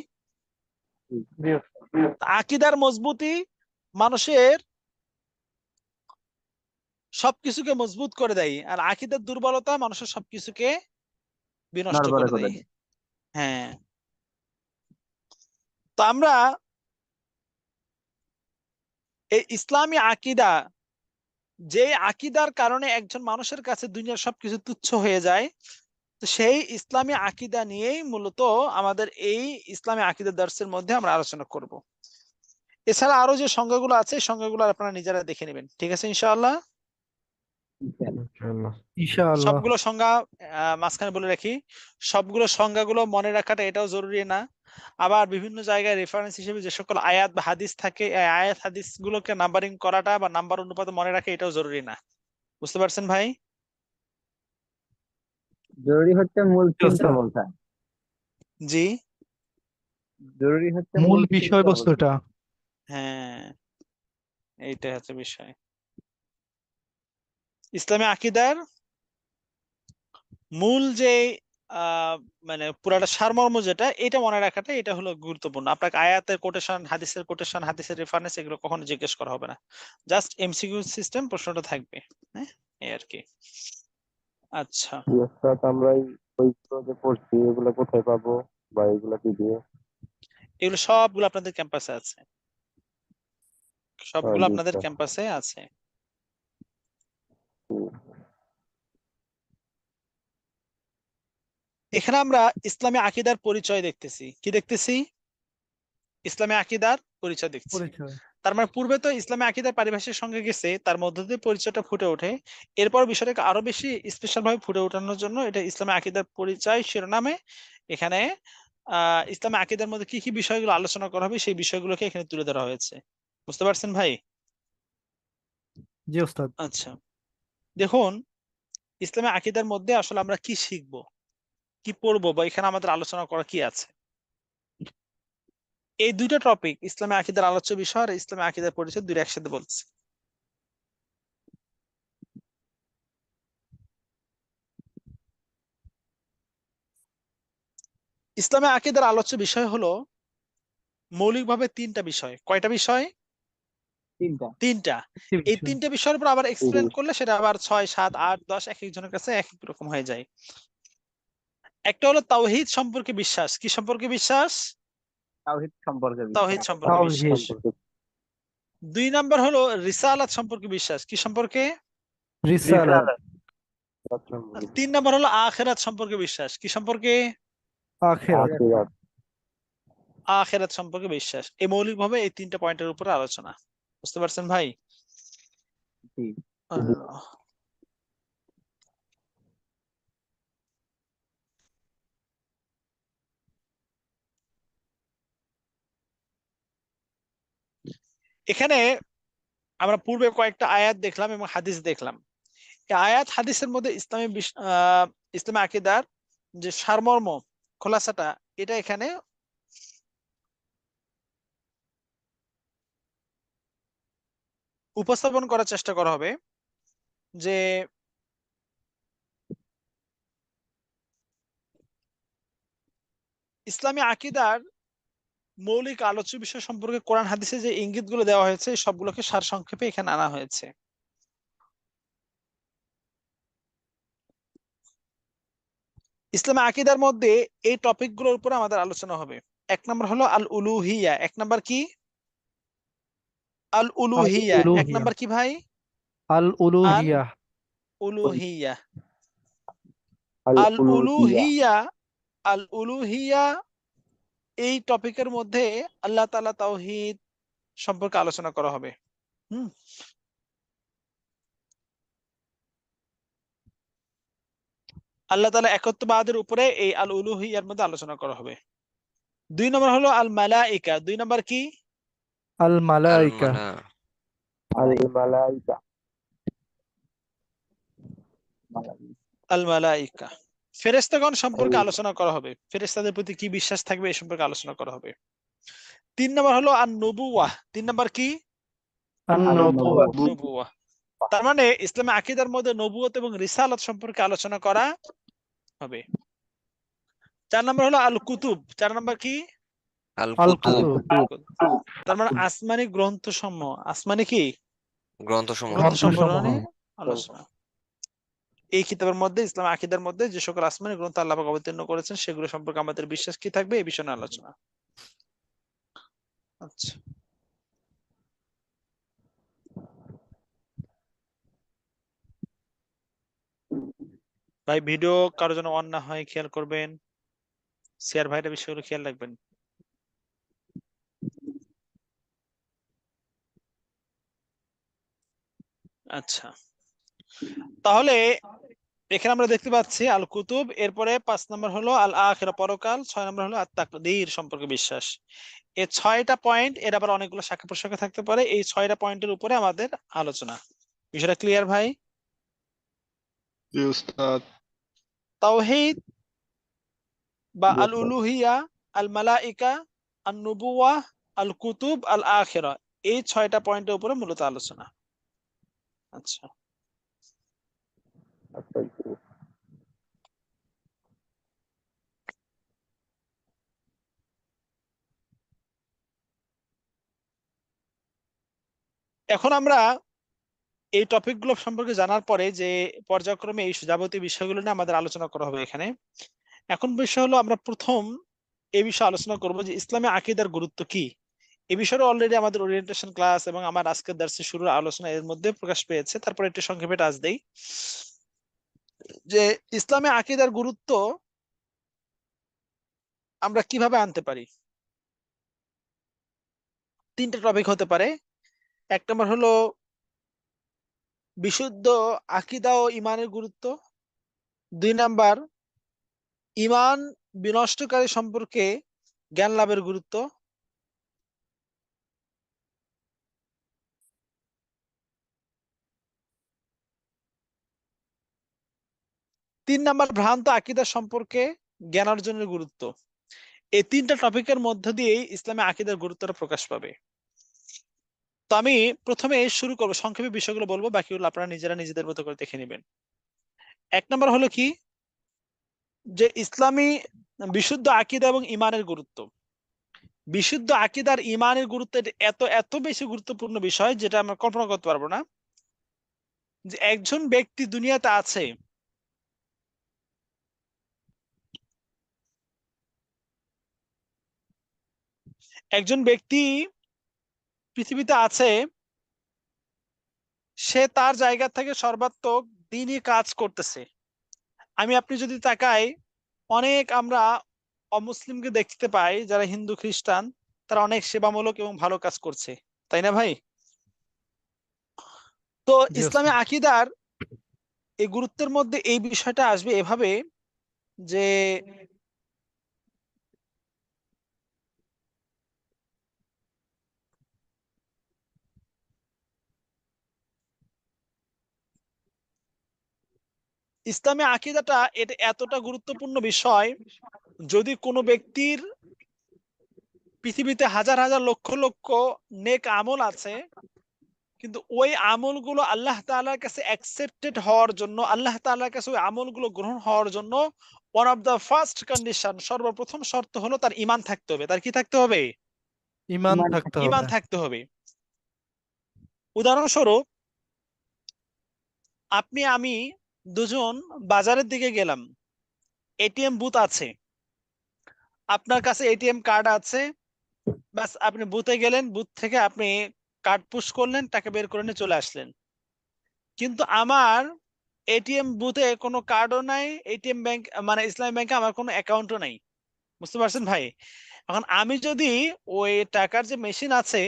আকীদার মজবুতি মানুষের সবকিছুকে মজবুত করে দেয়, আর আকীদার দুর্বলতা মানুষের সবকিছুকে বিনষ্ট করে দেয়। হ্যাঁ, তো আমরা এই ইসলামী আকীদা, যে আকীদার কারণে একজন মানুষের কাছে দুনিয়ার সবকিছু তুচ্ছ হয়ে যায়, তো সেই ইসলামী আকীদা নিয়েই মূলত আমাদের এই ইসলামী আকীদা দর্সের মধ্যে আমরা আলোচনা করব। এছাড়া আরো যে সংজ্ঞাগুলো আছে সংজ্ঞাগুলো আপনারা নিজেরা দেখে নেবেন, ঠিক আছে ইনশাআল্লাহ? ইনশাআল্লাহ। সবগুলো সংজ্ঞা মাঝখানে বলে রাখি, সবগুলো সংজ্ঞাগুলো মনে রাখাটা এটাও জরুরি না। আবার বিভিন্ন জায়গায় রেফারেন্স হিসেবে যে সকল আয়াত বা হাদিস থাকে, এই আয়াত হাদিস গুলোকে নাম্বারিং করাটা বা নাম্বার অনুপাতে মনে রাখা এটাও জরুরি না। বুঝতে পারছেন ভাই? জরুরি হচ্ছে মূল জি চিন্তা ওস্তাদ। বলতে। জি, জরুরি হচ্ছে মূল মূল চিন্তা বলতে। বিষয়বস্তুটা। হ্যাঁ, এইটাই হচ্ছে বিষয়। ইসলামী আকীদার মূল যে মানে পুরাটা সারমর্ম যেটা, এটা মনে রাখাটা এটা হলো গুরুত্বপূর্ণ। আপনাকে আয়াতের কোটেশন, হাদিসের রেফারেন্স এগুলো কখনো জিজ্ঞেস করা হবে না। জাস্ট এমসিকিউ সিস্টেম প্রশ্নটা থাকবে। হ্যাঁ, এই আর কি। আচ্ছা, আমরা এই বইগুলো যে পড়ছি এগুলো কোথায় পাবো বা এগুলো কি দিয়ে? এগুলো সবগুলো আপনাদের ক্যাম্পাসে আছে, সবগুলো জি আপনাদের স্যার। ক্যাম্পাসে আছে। এখানে আমরা ইসলামী আকীদার পরিচয় দেখতেছি। কি দেখতেছি? ইসলামী আকীদার পরিচয় দেখছি। পরিচয়। তার মানে পূর্বে তো ইসলামী আকীদার পারিভাষিক সংজ্ঞা গেছে, তার মধ্য দিয়ে পরিচয়টা ফুটে ওঠে। এরপর বিষয়টাকে আরো বেশি স্পেশাল ভাবে ফুটে ওঠানোর জন্য এটা ইসলামী আকীদার পরিচয় শিরোনামে এখানে ইসলামী আকীদার মধ্যে কি কি বিষয়গুলো আলোচনা করা হবে সেই বিষয়গুলোকে এখানে তুলে ধরা হয়েছে। বুঝতে পারছেন ভাই? জি ওস্তাদ। আচ্ছা, দেখুন ইসলামী আকীদার মধ্যে আসলে আমরা কি শিখবো, কি পড়বো, বা এখানে আমাদের আলোচনা করা কি আছে। এই দুইটা টপিক, ইসলামী আকীদার আলোচ্য বিষয় আর ইসলামী আকীদার পরিচয়, দুইটা একসাথে বলছি। ইসলামী আকীদার আলোচ্য বিষয় হলো মৌলিকভাবে তিনটা বিষয়। কয়টা বিষয়? তিনটা। তিনটা। এই তিনটা বিষয়ের উপর আবার এক্সপ্লেন করলে সেটা আবার 6, 7, 8, 10 এক একজনের কাছে এক এক রকম হয়ে যায়। একটা হলো তাওহীদ সম্পর্কে বিশ্বাস। কি সম্পর্কে বিশ্বাস? তাওহীদ সম্পর্কে তাওহীদ সম্পর্কে বিশ্বাস। 2 নাম্বার হলো রিসালাত সম্পর্কে বিশ্বাস। কি সম্পর্কে? রিসালাত। 3 নাম্বার হলো আখিরাত সম্পর্কে বিশ্বাস। কি সম্পর্কে? আখিরাত। আখিরাত সম্পর্কে বিশ্বাস। এই মৌলিকভাবে এই তিনটা পয়েন্টের উপরে আলোচনা। বুঝতে পারছেন ভাই? জি। এখানে আমরা পূর্বে কয়েকটা আয়াত দেখলাম এবং হাদিস দেখলাম। এই আয়াত হাদিসের মধ্যে ইসলামী আকীদার যে সারমর্ম খোলাসাটা এটা এখানে উপস্থাপন করার চেষ্টা করা হবে যে ইসলামী আকীদার মৌলিক আলোচ্য বিষয় সম্পর্কে কোরআন হাদিসে যে ইঙ্গিতগুলো দেওয়া হয়েছে এই সবগুলোকে সারসংক্ষেপে এখানে আনা হয়েছে। ইসলামী আকীদার মধ্যে এই টপিকগুলোর উপর আমাদের আলোচনা হবে। এক নম্বর হলো আল উলুহিয়া। এক নম্বর কি? আল উলুহিয়া। এক উলুহিয়া। নম্বর কি ভাই? আল উলুহিয়া। উলুহিয়া। আল আল উলুহিয়া। উলুহিয়া। আল উলুহিয়া এই টপিকের মধ্যে আল্লাহ তাআলা তাওহীদ সম্পর্কে আলোচনা করা হবে। হুম আল্লাহ তাআলা একত্ববাদের উপরে এই আল উলুহিয়ার মধ্যে আলোচনা করা হবে। 2 নম্বর হলো আল মালাইকা। 2 নম্বর কি? আল মালাইকা। আল মালাইকা। আল মালাইকা ফেরেশতাগণ সম্পর্কে আলোচনা করা হবে। ফেরেশতাদের প্রতি কি বিশ্বাস থাকবে এই সম্পর্কে আলোচনা করা হবে। 3 নম্বর হলো আন নবুওয়াহ। 3 নম্বর কি? আন-নবুওয়া। নবুওয়াহ। তার মানে ইসলামী আকীদার মধ্যে নবুয়ত এবং রিসালাত সম্পর্কে আলোচনা করা হবে। 4 নম্বর হলো আল কুতুব। 4 নম্বর কি? আল আল কুতুব। তার মানে আসমানি গ্রন্থ সমূহ। আসমানি কি? গ্রন্থসমূহ গ্রন্থ সম্পর্কে গ্রন্থসমূহ। আলোচনা। এই কিতাবের মধ্যে ইসলাম আকীদার মধ্যে যে সকল আসমানি গ্রন্থ আল্লাহ পাক অবতীর্ণ করেছেন সেগুলো সম্পর্কে আমাদের বিশ্বাস কি থাকবে এই বিষয়ে আলোচনা। আচ্ছা ভাই ভিডিও কারো জন্য অন না হয় খেয়াল করবেন। শেয়ার ভাইটা বিষয়গুলো খেয়াল রাখবেন। আচ্ছা তাহলে এখানে আমরা দেখতে পাচ্ছি আল কুতুব, এরপরে 5 নম্বর হলো আল আখিরা পরকাল, 6 নম্বর হলো আত তাকদীর সম্পর্কে বিশ্বাস। এই 6টা পয়েন্ট এর আবার অনেকগুলো শাখা প্রশাখা থাকতে পারে। এই 6টা পয়েন্টের উপরে আমাদের আলোচনা। বিষয়টা ক্লিয়ার ভাই? জি উস্তাদ। তাওহীদ বা আল উলুহিয়া, আল মালাইকা, আন নুবুওয়াহ, আল কুতুব, আল আখিরা এই 6টা পয়েন্টের উপরে মূলত আলোচনা। আচ্ছা এখন আমরা এই টপিকগুলো সম্পর্কে জানার পরে যে পর্যায়ক্রমে এই যাবতীয় বিষয়গুলো নিয়ে আমাদের আলোচনা করা হবে এখানে। এখন বিষয় হলো আমরা প্রথম এই বিষয়ে আলোচনা করব যে ইসলামী আকীদার গুরুত্ব কি। এই বিষয়ে অলরেডি আমাদের ওরিয়েন্টেশন ক্লাস এবং আমার আজকের দার্সের শুরুর আলোচনা এর মধ্যে প্রকাশ পেয়েছে। তারপর একটু সংক্ষেপে টাচ দেই যে ইসলামী আকীদার গুরুত্ব আমরা কিভাবে আনতে পারি। 3টা টপিক হতে পারে। 1 নম্বর হলো বিশুদ্ধ আকীদা ও ঈমানের গুরুত্ব। 2 নাম্বার ঈমান বিনষ্টকারী সম্পর্কে জ্ঞান লাভের গুরুত্ব। 3 নাম্বার ভ্রান্ত আকীদা সম্পর্কে জ্ঞান অর্জনের গুরুত্ব। এই 3টা টপিকের মধ্য দিয়েই ইসলামী আকীদার গুরুত্বটা প্রকাশ পাবে। তো আমি প্রথমে শুরু করবো, সংক্ষেপে বিষয়গুলো বলবো, বাকিগুলো আপনারা নিজেরা নিজেদের মতো করে দেখে নেবেন। 1 নম্বর হলো কি যে ইসলামী বিশুদ্ধ আকীদা এবং ঈমানের গুরুত্ব। বিশুদ্ধ আকীদার ঈমানের গুরুত্ব এত এত বেশি গুরুত্বপূর্ণ বিষয় যেটা আমরা কল্পনা করতে পারবো না। যে একজন ব্যক্তি দুনিয়াতে আছে, একজন ব্যক্তি পৃথিবীতে আছে, সে তার জায়গা থেকে সর্বাত্মক দ্বীনি কাজ করতেছে। আমি আপনি যদি তাকাই, অনেক আমরা অমুসলিমকে দেখতে পাই যারা হিন্দু খ্রিস্টান, তারা অনেক সেবামূলক এবং ভালো কাজ করছে, তাই না ভাই? তো জি ইসলামী ওস্তাদ। আকীদার এই গুরুত্বের মধ্যে এই বিষয়টা আসবে এভাবে যে ইসলামী আকীদাটা এটা এতটা গুরুত্বপূর্ণ বিষয় যদি কোনো ব্যক্তির পৃথিবীতে হাজার হাজার লক্ষ লক্ষ নেক আমল আছে, কিন্তু ওই আমলগুলো আল্লাহ তাআলার কাছে অ্যাকসেপ্টেড হওয়ার জন্য, আল্লাহ তাআলার কাছে ওই আমলগুলো গ্রহণ হওয়ার জন্য one of the first condition, সর্বপ্রথম শর্ত হলো তার ঈমান থাকতে হবে। তার কি থাকতে হবে? ঈমান থাকতে ঈমান হবে। থাকতে হবে। উদাহরণস্বরূপ, আপনি আমি দুজন বাজারের দিকে গেলাম, এটিএম বুথ আছে, আপনার কাছে এটিএম কার্ড আছে, ব্যাস আপনি বুথে গেলেন, বুথ থেকে আপনি কার্ড পুশ করলেন, টাকা বের করে নিয়ে চলে আসলেন। কিন্তু আমার এটিএম বুথে কোনো কার্ডও নাই, এটিএম ব্যাংক মানে ইসলামী ব্যাংকে আমার কোনো অ্যাকাউন্টও নাই। বুঝতে পারছেন ভাই? এখন আমি যদি ওই টাকার যে মেশিন আছে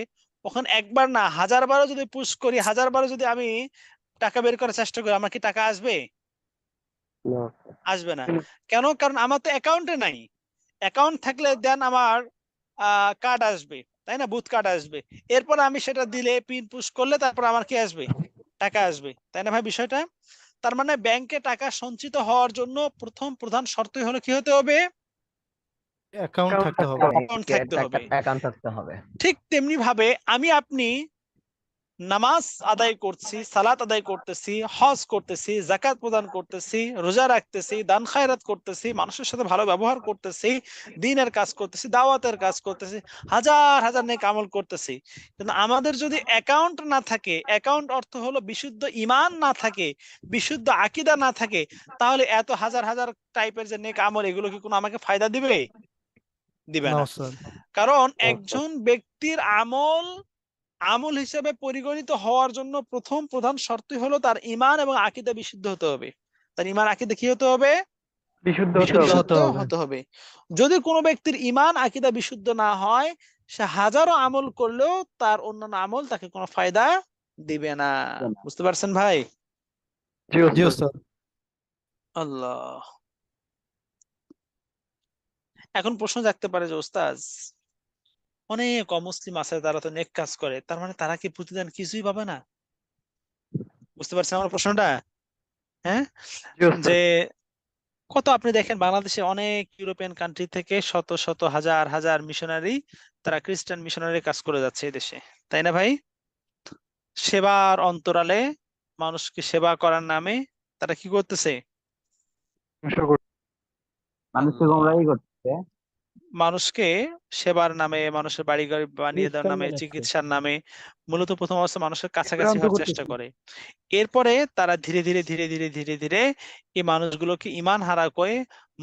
ওখানে একবার না হাজার বারও যদি পুশ করি, হাজার বারও যদি আমি টাকা বের করার চেষ্টা করি, আমার কি টাকা আসবে? না আসবে না। কেন? কারণ আমার তো অ্যাকাউন্টে নাই। অ্যাকাউন্ট থাকলে দেন আমার কার্ড আসবে, তাই না? বুথ কার্ড আসবে, এরপর আমি সেটা দিলে পিন পুশ করলে তারপর আমার কি আসবে? টাকা আসবে, তাই না ভাই বিষয়টা? তার মানে ব্যাংকে টাকা সঞ্চিত হওয়ার জন্য প্রথম প্রধান শর্তই হলো কি হতে হবে? অ্যাকাউন্ট থাকতে হবে। অ্যাকাউন্ট থাকতে হবে। অ্যাকাউন্ট থাকতে হবে। ঠিক তেমনি ভাবে আমি আপনি নামাজ আদায় করছি, সালাত আদায় করতেছি, হজ করতেছি, যাকাত প্রদান করতেছি, রোজা রাখতেছি, দান খায়রাত করতেছি, মানুষের সাথে ভালো ব্যবহার করতেছি, দ্বীনের কাজ করতেছি, দাওয়াতের কাজ করতেছি, হাজার হাজার নেক আমল করতেছি, কিন্তু আমাদের যদি অ্যাকাউন্ট না থাকে, অ্যাকাউন্ট অর্থ হলো বিশুদ্ধ ঈমান না থাকে, বিশুদ্ধ আকীদা না থাকে, তাহলে এত হাজার হাজার টাইপের যে নেক আমল, এগুলো কি কোনো আমাকে ফায়দা দিবে? দিবে না না। স্যার। কারণ একজন ব্যক্তির আমল হিসেবে পরিগণিত হওয়ার জন্য প্রথম প্রধান শর্তই হলো তার ঈমান এবং আকীদা বিশুদ্ধ হতে হবে। তার ঈমান আকীদা কি হতে হবে? বিশুদ্ধ বিশুদ্ধ হতে হবে। হতে হবে। যদি কোনো ব্যক্তির ঈমান আকীদা বিশুদ্ধ না হয়, সে হাজারো আমল করলেও তার অন্যান্য আমল তাকে কোনো ফায়দা দিবে না। বুঝতে পারছেন ভাই? জি স্যার। আল্লাহ। এখন প্রশ্ন জাগতে পারে যে ওস্তাদ, অনেক অমুসলিম আছে তারা তো নেক কাজ করে, তার মানে তারা কি প্রতিদান কিছুই পাবে না? বুঝতে পারছেন আমার প্রশ্নটা? হ্যাঁ, যে কত আপনি দেখেন বাংলাদেশে অনেক ইউরোপিয়ান কান্ট্রি থেকে শত শত হাজার হাজার মিশনারি, তারা খ্রিস্টান মিশনারি কাজ করে যাচ্ছে এই দেশে, তাই না ভাই? সেবার অন্তরালে মানুষকে সেবা করার নামে তারা কি করতেছে? মানুষকে গোমরাহি করতেছে। মানুষকে সেবার নামে, মানুষের বাড়ি গাড়ি বানিয়ে দেওয়ার খ্রিস্টান নামে, বানাচ্ছে। চিকিৎসার নামে মূলত প্রথম অবস্থা মানুষের কাছাকাছি বিভ্রান্ত হওয়ার করতেছে। চেষ্টা করে। এরপরে তারা ধীরে ধীরে ধীরে ধীরে ধীরে ধীরে এই মানুষগুলোকে ঈমান হারা করে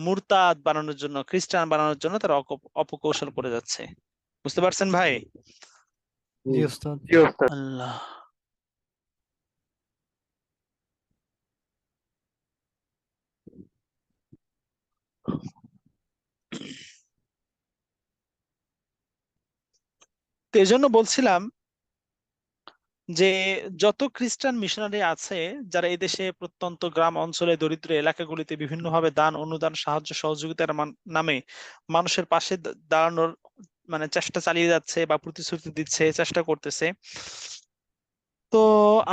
মুরতাদ বানানোর জন্য, খ্রিস্টান বানানোর জন্য তারা অপকৌশল করে যাচ্ছে। বুঝতে পারছেন ভাই? জি ওস্তাদ। আল্লাহ। তো এই জন্য বলছিলাম যে যত খ্রিস্টান মিশনারি আছে যারা এই দেশে প্রত্যন্ত গ্রাম অঞ্চলে দরিদ্র এলাকাগুলিতে বিভিন্নভাবে দান অনুদান সাহায্য সহযোগিতার নামে মানুষের পাশে দাঁড়ানোর মানে চেষ্টা চালিয়ে যাচ্ছে বা প্রতিশ্রুতি দিচ্ছে, চেষ্টা করতেছে, তো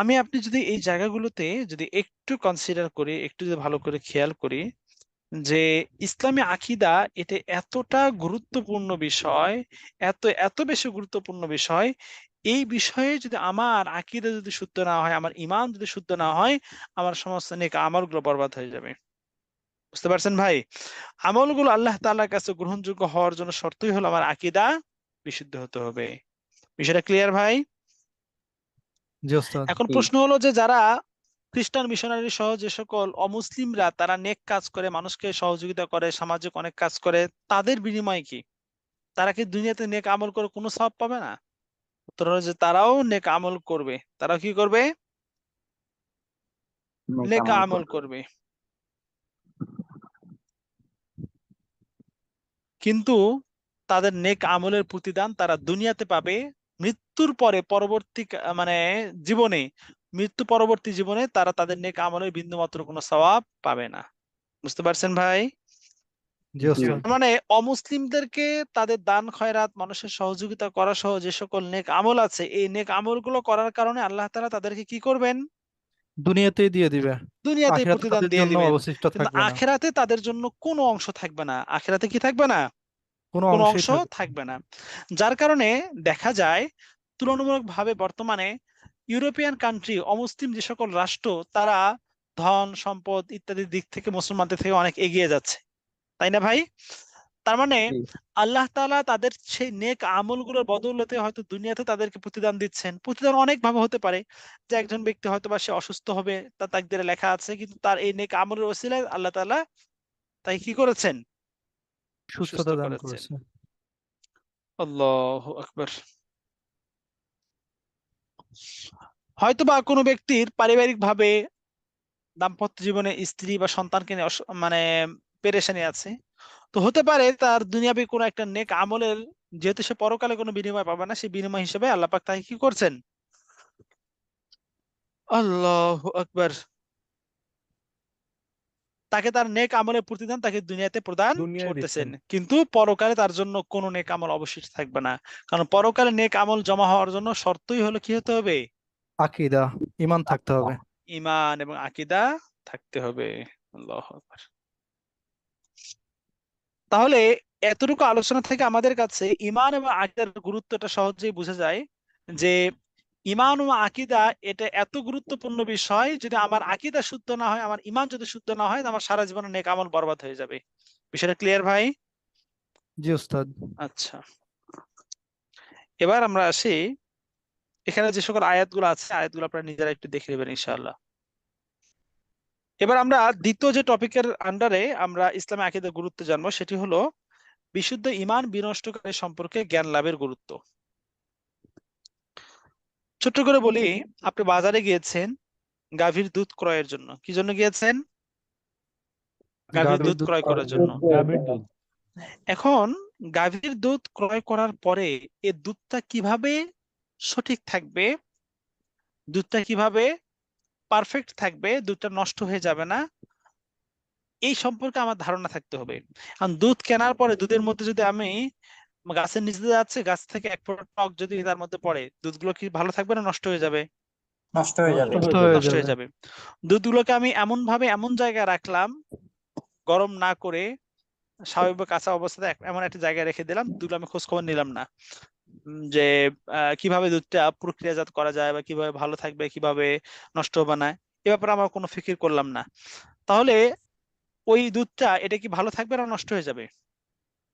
আমি আপনি যদি এই জায়গাগুলোতে যদি একটু কনসিডার করি, একটু যদি ভালো করে খেয়াল করি যে ইসলামী আকীদা এটা এতটা গুরুত্বপূর্ণ বিষয়, এত এত বেশি গুরুত্বপূর্ণ বিষয়, এই বিষয়ে যদি আমার আকীদা যদি শুদ্ধ না হয়, আমার ঈমান যদি শুদ্ধ না হয়, আমার সমস্ত নেক আমলগুলো বরবাদ হয়ে যাবে। বুঝতে পারছেন ভাই? আমলগুলো আল্লাহ তাআলার কাছে গ্রহণযোগ্য হওয়ার জন্য শর্তই হলো আমার আকীদা বিশুদ্ধ হতে হবে। বিষয়টা ক্লিয়ার ভাই? জি ওস্তাদ। এখন প্রশ্ন হলো যে যারা খ্রিস্টান মিশনারি সহ যে সকল অমুসলিমরা তারা নেক কাজ করে, মানুষকে সহযোগিতা করে, সামাজিক অনেক কাজ করে, তাদের বিনিময়ে কি তারা কি দুনিয়াতে নেক আমল করে কোনো সওয়াব পাবে না? উত্তর হলো যে তারাও নেক আমল করবে। তারা কি করবে? নেক আমল করবে। কিন্তু তাদের নেক আমলের প্রতিদান তারা দুনিয়াতে পাবে, মৃত্যুর পরে পরবর্তী মানে জীবনে, মৃত্যু পরবর্তী জীবনে তারা তাদের নেক আমলের বিন্দুমাত্র কোনো সওয়াব পাবে না। বুঝতে পারছেন ভাই? জি ওস্তাদ। তার মানে অমুসলিমদেরকে তাদের দান খয়রাত, মানুষের সহযোগিতা করা সহ যে সকল নেক আমল আছে, এই নেক আমলগুলো করার কারণে আল্লাহ তাআলা তাদেরকে কি করবেন? দুনিয়াতেই দিয়ে দিবে, দুনিয়াতেই আখিরাতে প্রতিদান তাদের দিয়ে জন্য দিবেন, অবশিষ্ট কিন্তু থাকবে না, আখিরাতে তাদের জন্য কোনো অংশ থাকবে না। আখিরাতে কি থাকবে না? কোনো কোনো অংশই অংশ থাকবে না। থাকবে না। যার কারণে দেখা যায় তুলনামূলকভাবে বর্তমানে ইউরোপিয়ান কান্ট্রি, অমুসলিম যে সকল রাষ্ট্র, তারা ধন সম্পদ ইত্যাদি দিক থেকে মুসলমানদের থেকে অনেক এগিয়ে যাচ্ছে, তাই না ভাই? তার মানে জি। আল্লাহ তাআলা তাদের সেই নেক আমলগুলোর বদৌলতে হয়তো দুনিয়াতে তাদেরকে প্রতিদান দিচ্ছেন। প্রতিদান অনেক ভাবে হতে পারে, যে একজন ব্যক্তি হয়তো বা সে অসুস্থ হবে, তার তাকদিরে লেখা আছে, কিন্তু তার এই নেক আমলের ওসিলায় আল্লাহ তাআলা তাই কি করেছেন? সুস্থ সুস্থতা দান করেছেন। করেছে। আল্লাহু আকবার। হয়তোবা কোনো ব্যক্তির পারিবারিক ভাবে দাম্পত্য জীবনে স্ত্রী বা সন্তানকে নিয়ে মানে পেরেশানি আছে, তো হতে পারে তার দুনিয়াবি কোনো একটা নেক আমলের, যেহেতু সে পরকালে কোনো বিনিময় পাবে না, সেই বিনিময় হিসেবে আল্লাহ পাক তাকে কি করছেন? আল্লাহু আকবার। তাকে তার নেক আমলের প্রতিদান তাকে দুনিয়াতে প্রদান দুনিয়ায় করতেছেন, দিচ্ছেন। কিন্তু পরকালে তার জন্য কোনো নেক আমল অবশিষ্ট থাকবে না। কারণ পরকালে নেক আমল জমা হওয়ার জন্য শর্তই হলো কি হতে হবে? আকীদা, ঈমান থাকতে হবে। ঈমান এবং আকীদা থাকতে হবে। আল্লাহু আকবার। তাহলে এতটুকু আলোচনা থেকে আমাদের কাছে ঈমান এবং আকীদার গুরুত্বটা সহজেই বোঝা যায়, যে ঈমান ও আকীদা এটা এত গুরুত্বপূর্ণ বিষয়, যদি আমার আকীদা শুদ্ধ না হয়, আমার ঈমান যদি শুদ্ধ না হয়, তো আমার সারা জীবনের নেক আমল বরবাদ হয়ে যাবে। বিষয়টা ক্লিয়ার ভাই? জি উস্তাদ। আচ্ছা, এবার আমরা আসি, এখানে যে সকল আয়াতগুলো আছে, আয়াতগুলো আপনারা নিজেরা একটু দেখে নেবেন ইনশাআল্লাহ। এবার আমরা দ্বিতীয় যে টপিকের আন্ডারে আমরা ইসলামে আকীদার গুরুত্ব জানবো, সেটি হলো বিশুদ্ধ ঈমান বিনষ্টকারী সম্পর্কে জ্ঞান লাভের গুরুত্ব। ছোট্ট করে বলি, আপনি বাজারে গিয়েছেন গাভীর দুধ ক্রয়ের জন্য। কি জন্য গিয়েছেন? গাভীর গাভীর দুধ দুধ ক্রয় করার জন্য। এখন গাভীর দুধ ক্রয় করার পরে এই দুধটা কিভাবে সঠিক থাকবে, দুধটা কিভাবে পারফেক্ট থাকবে, দুধটা নষ্ট হয়ে যাবে না, এই সম্পর্কে আমার ধারণা থাকতে হবে। কারণ দুধ কেনার পরে দুধের মধ্যে যদি আমি, গাছের নিচে যাচ্ছে, গাছ থেকে এক ফোঁটা টক যদি তার মধ্যে পড়ে, দুধগুলো কি ভালো থাকবে না নষ্ট হয়ে যাবে? নষ্ট হয়ে যাবে। নষ্ট হয়ে নষ্ট হয়ে যাবে। যাবে। দুধগুলোকে আমি এমন ভাবে এমন জায়গায় রাখলাম, গরম না করে স্বাভাবিক কাঁচা অবস্থায় এমন একটা জায়গায় রেখে দিলাম, দুধগুলো আমি খোঁজ খবর নিলাম না, যে কিভাবে দুধটা প্রক্রিয়াজাত করা যায়, বা কিভাবে ভালো থাকবে, কিভাবে নষ্ট হবে না, এ ব্যাপারে আমার কোনো ফিকির করলাম না। তাহলে ওই দুধটা এটা কি ভালো থাকবে না নষ্ট হয়ে যাবে?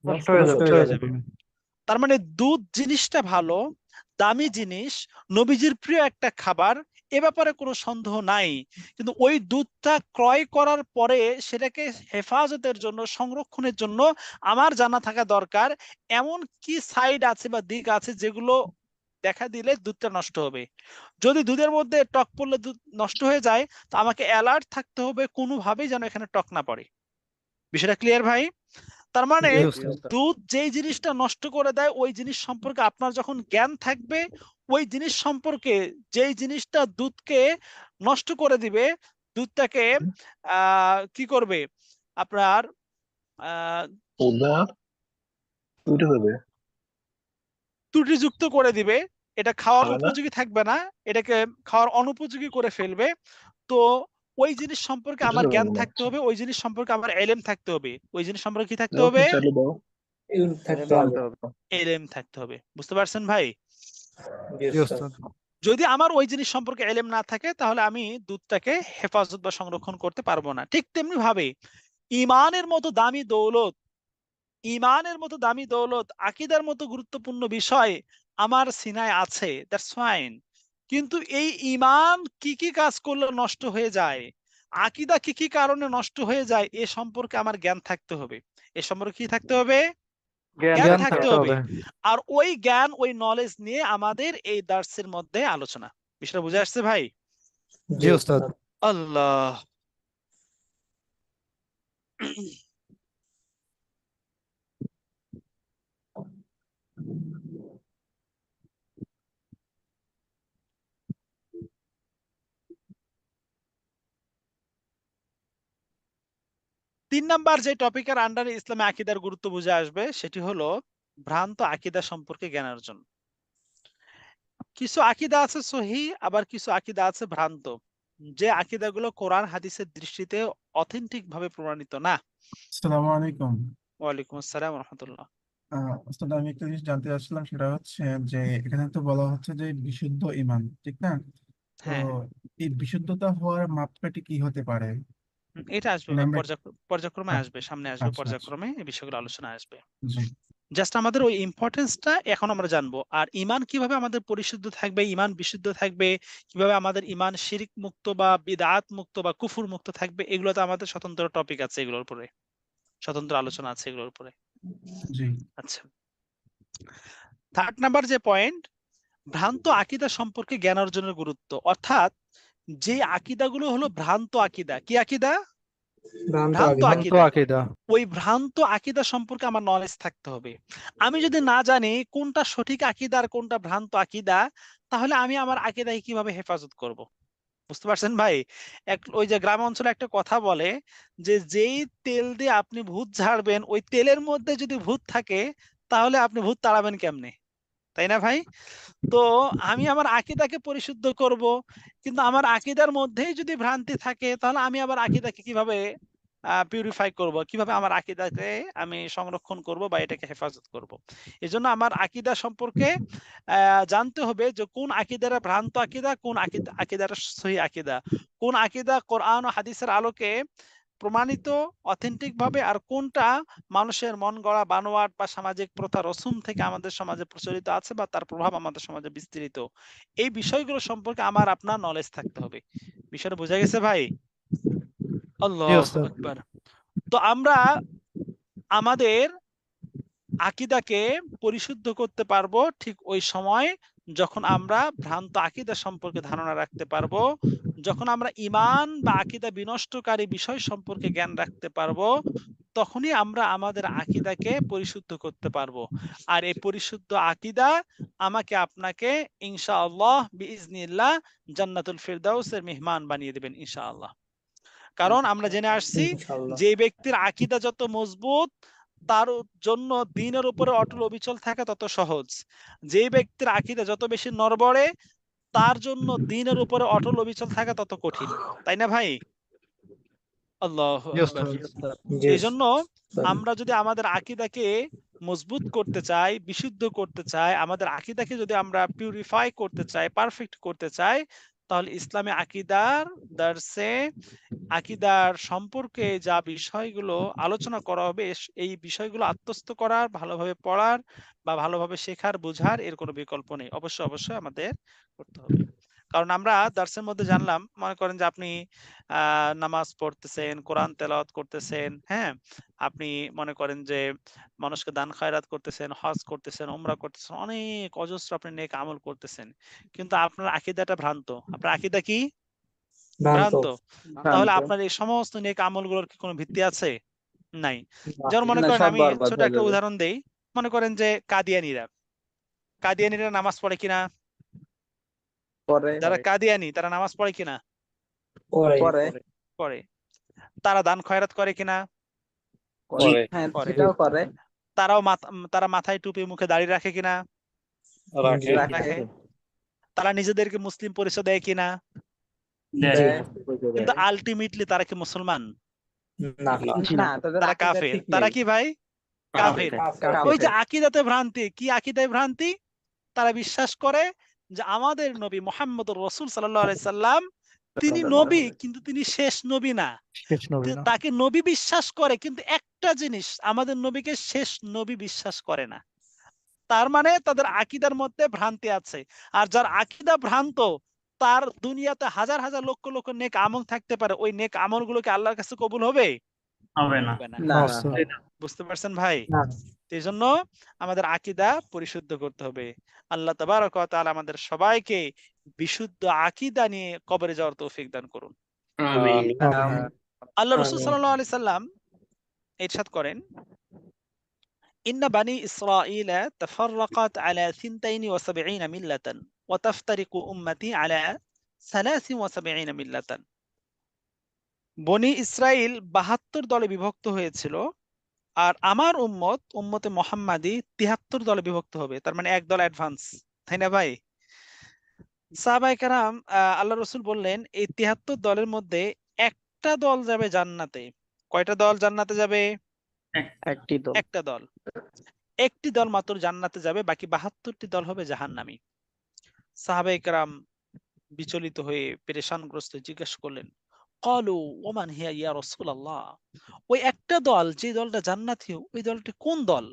নষ্ট হয়ে নষ্ট যাবে। হয়ে যাবে। তার মানে দুধ জিনিসটা ভালো, দামি জিনিস, নবীজির প্রিয় একটা খাবার, এ ব্যাপারে কোনো সন্দেহ নাই। কিন্তু ওই দুধটা ক্রয় করার পরে সেটাকে হেফাজতের জন্য, সংরক্ষণের জন্য আমার জানা থাকা দরকার এমন কি সাইড আছে বা দিক আছে যেগুলো দেখা দিলে দুধটা নষ্ট হবে। যদি দুধের মধ্যে টক পড়লে দুধ নষ্ট হয়ে যায়, তো আমাকে অ্যালার্ট থাকতে হবে কোনোভাবেই যেন এখানে টক না পড়ে। বিষয়টা ক্লিয়ার ভাই? তার মানে জি উস্তাদ। দুধ যেই জিনিসটা নষ্ট করে দেয়, ওই জিনিস সম্পর্কে আপনার যখন জ্ঞান থাকবে, ওই জিনিস সম্পর্কে, যেই জিনিসটা দুধকে নষ্ট করে দিবে, দুধটাকে কি করবে আপনার আহ ত্রুটিযুক্ত করে দিবে, এটা খাওয়ার উপযোগী থাকবে না, এটাকে খাওয়ার অনুপযোগী করে ফেলবে। তো ওই জিনিস সম্পর্কে আমার জ্ঞান থাকতে হবে, ওই জিনিস সম্পর্কে আমার এলেম থাকতে হবে। ওই জিনিস সম্পর্কে কি থাকতে হবে? ইলম থাকতে হবে। এলেম থাকতে হবে। বুঝতে পারছেন ভাই? জি জি উস্তাদ। উস্তাদ। যদি আমার ওই জিনিস সম্পর্কে এলেম না থাকে, তাহলে আমি দুধটাকে হেফাজত বা সংরক্ষণ করতে পারবো না। ঠিক তেমনি ভাবে ইমানের মতো দামি দৌলত, ইমানের মতো দামি দৌলত, আকীদার মতো গুরুত্বপূর্ণ বিষয় আমার সিনায় আছে, দ্যাটস ফাইন। কিন্তু এই ইমান কি কি কাজ করলে নষ্ট হয়ে যায়, আকীদা কি কি কারণে নষ্ট হয়ে যায়, এ সম্পর্কে আমার জ্ঞান থাকতে হবে। এ সম্পর্কে কি থাকতে হবে? জ্ঞান জ্ঞান থাকতে থাকতে হবে। হবে। আর ওই জ্ঞান, ওই নলেজ নিয়ে আমাদের এই দার্সের মধ্যে আলোচনা। বিষয়টা বুঝে আসছে ভাই? জি উস্তাদ। আল্লাহ। তিন নাম্বার যে টপিকের আন্ডারে ইসলামে আকীদার গুরুত্ব বুঝে আসবে, সেটি হলো ভ্রান্ত আকীদা সম্পর্কে জ্ঞান অর্জন। কিছু আকীদা আছে সহিহ, আবার কিছু আকীদা আছে ভ্রান্ত। যে আকিদাগুলো কোরআন হাদিসের দৃষ্টিতে অথেন্টিক ভাবে প্রমাণিত না। আসসালামু আলাইকুম। ওয়ালাইকুম আসসালাম ওয়া রাহমাতুল্লাহ। ওস্তাদ, আমি একটা জিনিস জানতে চাচ্ছিলাম, সেটা হচ্ছে যে এখানে তো বলা হচ্ছে যে বিশুদ্ধ ঈমান, ঠিক না? তো হ্যাঁ, এই বিশুদ্ধতা হওয়ার মাপকাঠি কি হতে পারে? এটা আসবে মানে ভাই, আমরা পর্যায়ক্রমে আচ্ছা আসবে, সামনে আসবে, আচ্ছা আচ্ছা, পর্যায়ক্রমে এই বিষয়গুলো আলোচনা আসবে। জি জাস্ট আমাদের ওই ইম্পর্টেন্সটা এখন আমরা জানবো। আর ঈমান কিভাবে আমাদের পরিশুদ্ধ থাকবে, ঈমান বিশুদ্ধ থাকবে, কিভাবে আমাদের ঈমান শিরিক মুক্ত বা বিদআত মুক্ত বা কুফর মুক্ত থাকবে, এগুলোতে আমাদের স্বতন্ত্র টপিক আছে, এগুলোর উপরে স্বতন্ত্র আলোচনা আছে এগুলোর উপরে। জি আচ্ছা, 3rd নাম্বার যে পয়েন্ট, ভ্রান্ত আকীদা সম্পর্কে জ্ঞান অর্জনের গুরুত্ব। অর্থাৎ যে আকীদাগুলো হলো ভ্রান্ত আকীদা, কি আকীদা? ভ্রান্ত ভ্রান্ত আকীদা। ভ্রান্ত আকীদা। আকীদা। ওই ভ্রান্ত আকীদা সম্পর্কে আমার নলেজ থাকতে হবে। আমি যদি না জানি কোনটা সঠিক আকীদা আর কোনটা ভ্রান্ত আকীদা, তাহলে আমি আমার আকীদাকে কিভাবে হেফাজত করব? বুঝতে পারছেন ভাই? ওই যে গ্রাম অঞ্চলে একটা কথা বলে যে, যেই তেল দিয়ে আপনি ভূত ঝাড়বেন, ওই তেলের মধ্যে যদি ভূত থাকে, তাহলে আপনি ভূত তাড়াবেন কেমনে? তাই না ভাই? তো আমি আমার আকীদাকে পরিশুদ্ধ করব, কিন্তু আমার আকীদার মধ্যেই যদি ভ্রান্তি থাকে, তাহলে আমি আবার আকীদাকে কিভাবে পিউরিফাই করব, কিভাবে আমার আকীদাকে আমি সংরক্ষণ করব বা এটাকে হেফাজত করব। এজন্য আমার আকীদা সম্পর্কে জানতে হবে যে কোন আকীদাটা ভ্রান্ত আকীদা, কোন আকীদাটা সহিহ আকীদা, কোন আকীদা কোরআন ও হাদিসের আলোকে প্রমাণিত অথেন্টিক ভাবে, আর কোনটা মানুষের মন গড়া বানোয়াট বা সামাজিক প্রথা রসুম থেকে আমাদের সমাজে প্রচলিত আছে বা তার প্রভাব আমাদের সমাজে বিস্তৃত। এই বিষয়গুলো সম্পর্কে আমার আপনার নলেজ থাকতে হবে। বিষয়টা বোঝা গেছে ভাই? জি আল্লাহু ওস্তাদ। আকবার। তো আমরা আমাদের আকীদাকে পরিশুদ্ধ করতে পারবো ঠিক ওই সময় যখন আমরা ভ্রান্ত আকীদা সম্পর্কে ধারণা রাখতে পারবো, যখন আমরা ঈমান বা আকীদা বিনষ্টকারী বিষয় সম্পর্কে জ্ঞান রাখতে পারবো, তখনই আমরা আমাদের আকীদাকে পরিশুদ্ধ করতে পারবো। আর এই পরিশুদ্ধ আকীদা আমাকে আপনাকে ইনশাআল্লাহ বিইজনিল্লাহ জান্নাতুল ফিরদাউসের মেহমান বানিয়ে দেবেন ইনশাআল্লাহ। কারণ আমরা জেনে আসছি ইনশাআল্লাহ। যে ব্যক্তির আকীদা যত মজবুত, তার জন্য দ্বীনের উপরে অটল অবিচল থাকা তত সহজ। যে ব্যক্তির আকীদা যত বেশি নড়বড়ে, তার জন্য দ্বীনের উপরে অটল অবিচল থাকা তত কঠিন। তাই না ভাই? আল্লাহু জি আকবার। ওস্তাদ। জি এই জন্য আমরা যদি আমাদের আকীদাকে মজবুত করতে চাই, বিশুদ্ধ করতে চাই, আমাদের আকীদাকে যদি আমরা পিউরিফাই করতে চাই, পারফেক্ট করতে চাই, তাহলে ইসলামী আকীদার দার্সে আকীদার সম্পর্কে যা বিষয়গুলো আলোচনা করা হবে, এই বিষয়গুলো আত্মস্থ করার, ভালোভাবে পড়ার বা ভালোভাবে শেখার, বুঝার এর কোনো বিকল্প নেই। অবশ্যই অবশ্যই আমাদের করতে হবে। কারণ আমরা দার্সের মধ্যে জানলাম, মনে করেন যে আপনি নামাজ পড়তেছেন, কোরআন তেলাওয়াত করতেছেন, হ্যাঁ, আপনি মনে করেন যে মানুষকে দান খায়রাত করতেছেন, হজ করতেছেন, উমরা করতেছেন, অনেক অজস্র আপনি নেক আমল করতেছেন, কিন্তু আপনার আকীদাটা ভ্রান্ত। আপনার আকীদা কি? ভ্রান্ত। ভ্রান্ত। তাহলে আপনার এই সমস্ত নেক আমলগুলোর কি কোনো ভিত্তি আছে? নাই। যেমন মনে করেন, আমি ছোট একটা উদাহরণ দেই। মনে করেন যে কাদিয়ানীরা নামাজ পড়ে কিনা? যারা কাদিয়ানী তারা নামাজ পড়ে কিনা? পরে পড়ে। তারা দান খয়রাত করে কিনা? করে। তারা মাথায় টুপি, মুখে দাড়ি রাখে কিনা? রাখে। তারা নিজেদেরকে মুসলিম পরিচয় দেয় কিনা? জি। কিন্তু আলটিমেটলি তারা কি মুসলমান? না। না। তারা কাফের। তারা কি ভাই? কাফের। ওই যে আকীদাতে ভ্রান্তি, কি আকীদায় ভ্রান্তি? তারা বিশ্বাস করে যে আমাদের নবী মুহাম্মদুর রাসূল সাল্লাল্লাহু আলাইহি সাল্লাম তিনি নবী, কিন্তু তিনি শেষ নবী না। শেষ নবী না। তাকে নবী বিশ্বাস করে, কিন্তু একটা জিনিস, আমাদের নবীকে শেষ নবী বিশ্বাস করে না। তার মানে তাদের আকীদার মধ্যে ভ্রান্তি আছে। আর যার আকীদা ভ্রান্ত, তার দুনিয়াতে হাজার হাজার লক্ষ লক্ষ নেক আমল থাকতে পারে, ওই নেক আমলগুলোকে আল্লাহর কাছে কবুল হবে? হবে না। না ওস্তাদ। বুঝতে পারছেন ভাই? না। এই জন্য আমাদের আকীদা পরিশুদ্ধ করতে হবে। আল্লাহ তাবারক ওয়া তাআলা আমাদের সবাইকে বিশুদ্ধ আকীদা নিয়ে কবরে যাওয়ার তৌফিক দান করুন। আমিন। আল্লাহ রাসূল আমিন। সাল্লাল্লাহু আলাইহি সাল্লাম ইরশাদ করেন, ইন্না বানি ইসরাঈলা তাফাররাকাত আলা 72 মিল্লাতান ওয়া তাফতারিকু উম্মতি আলা 73 মিল্লাতান। বনি ইসরাইল 72 দলে বিভক্ত হয়েছিল, আর আমার উম্মতে মুহাম্মাদি 73 দলে বিভক্ত হবে। তার মানে এক দল অ্যাডভান্স। তাই না ভাই? সাহাবায়ে কেরাম আল্লাহ রসুল বললেন এই ৭৩ দলের মধ্যে একটা দল যাবে জান্নাতে। কয়টা দল জান্নাতে যাবে? একটি দল। একটা দল। একটি দল মাত্র জান্নাতে যাবে, বাকি ৭২টি দল হবে জাহান্নামী। সাহাবায়ে কেরাম বিচলিত হয়ে পেরেশানগ্রস্ত জিজ্ঞাসা করলেন, ক্বালু ওমান হিয়া ইয়া রাসূলুল্লাহ, ওই একটা দল যে দলটা জান্নাতি ওই দলটি কোন দল?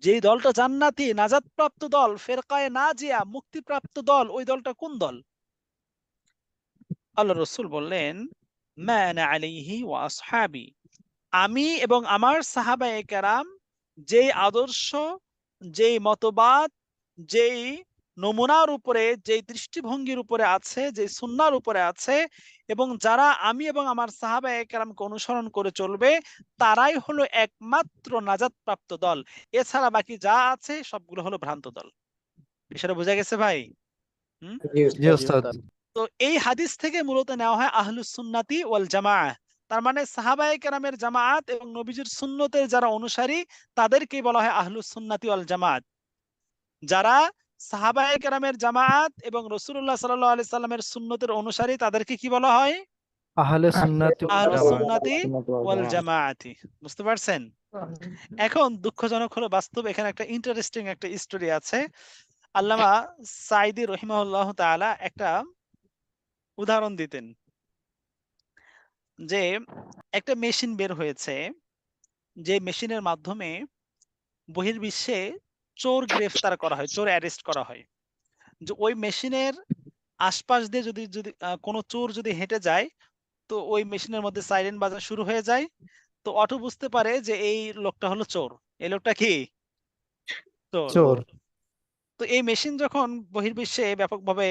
যেই দলটা জান্নাতি নাজাতপ্রাপ্ত দল, ফেরকায়ে নাজিয়া মুক্তিপ্রাপ্ত দল, ওই দলটা কোন দল? আল্লাহ রসুল বললেন, মা আনা আলাইহি ওয়া আসহাবি, আমি এবং আমার সাহাবায়ে কেরাম যেই আদর্শ, যেই মতবাদ, যেই নমুনার উপরে, যেই দৃষ্টিভঙ্গির উপরে আছে, যেই সুন্নাহর উপরে আছে, এবং যারা আমি এবং আমার সাহাবায়ে কেরামকে অনুসরণ করে চলবে, তারাই হলো একমাত্র নাজাতপ্রাপ্ত দল। এছাড়া বাকি যা আছে সবগুলো হলো ভ্রান্ত দল। বিষয়টা বোঝা গেছে ভাই? জি জি উস্তাদ। ওস্তাদ। তো এই হাদিস থেকে মূলত নেওয়া হয় আহলুস সুন্নাতি ওয়াল জামাআহ। তার মানে সাহাবায়ে কেরামের জামাত এবং নবীজির সুন্নতের যারা অনুসারী তাদেরকেই বলা হয় আহলুস সুন্নাতি ওয়াল জামাত। যারা সাহাবায়ে কেরামের জামাত এবং রাসূলুল্লাহ সাল্লাল্লাহু আলাইহি সাল্লামের সুন্নতের অনুসারী তাদেরকে কি বলা হয়? আহলে সুন্নাতি ওয়াল আহলুস জামাত। সুন্নাতি ওয়াল জামাআতি। বুঝতে পারছেন? এখন দুঃখজনক হলো বাস্তব, এখানে একটা ইন্টারেস্টিং একটা স্টোরি আছে। আল্লামা সাঈদী রহিমাহুল্লাহ তাআলা একটা উদাহরণ দিতেন যে একটা মেশিন বের হয়েছে, যে মেশিনের মাধ্যমে বহির্বিশ্বে চোর গ্রেফতার করা হয়, চোর অ্যারেস্ট করা হয়। যে ওই মেশিনের আশপাশ দিয়ে যদি যদি কোনো চোর যদি হেঁটে যায়, তো ওই মেশিনের মধ্যে সাইরেন বাজা শুরু হয়ে যায়। তো অটো বুঝতে পারে যে এই লোকটা হলো চোর, এই লোকটা কি চোর। চোর। তো এই মেশিন যখন বহির্বিশ্বে ব্যাপকভাবে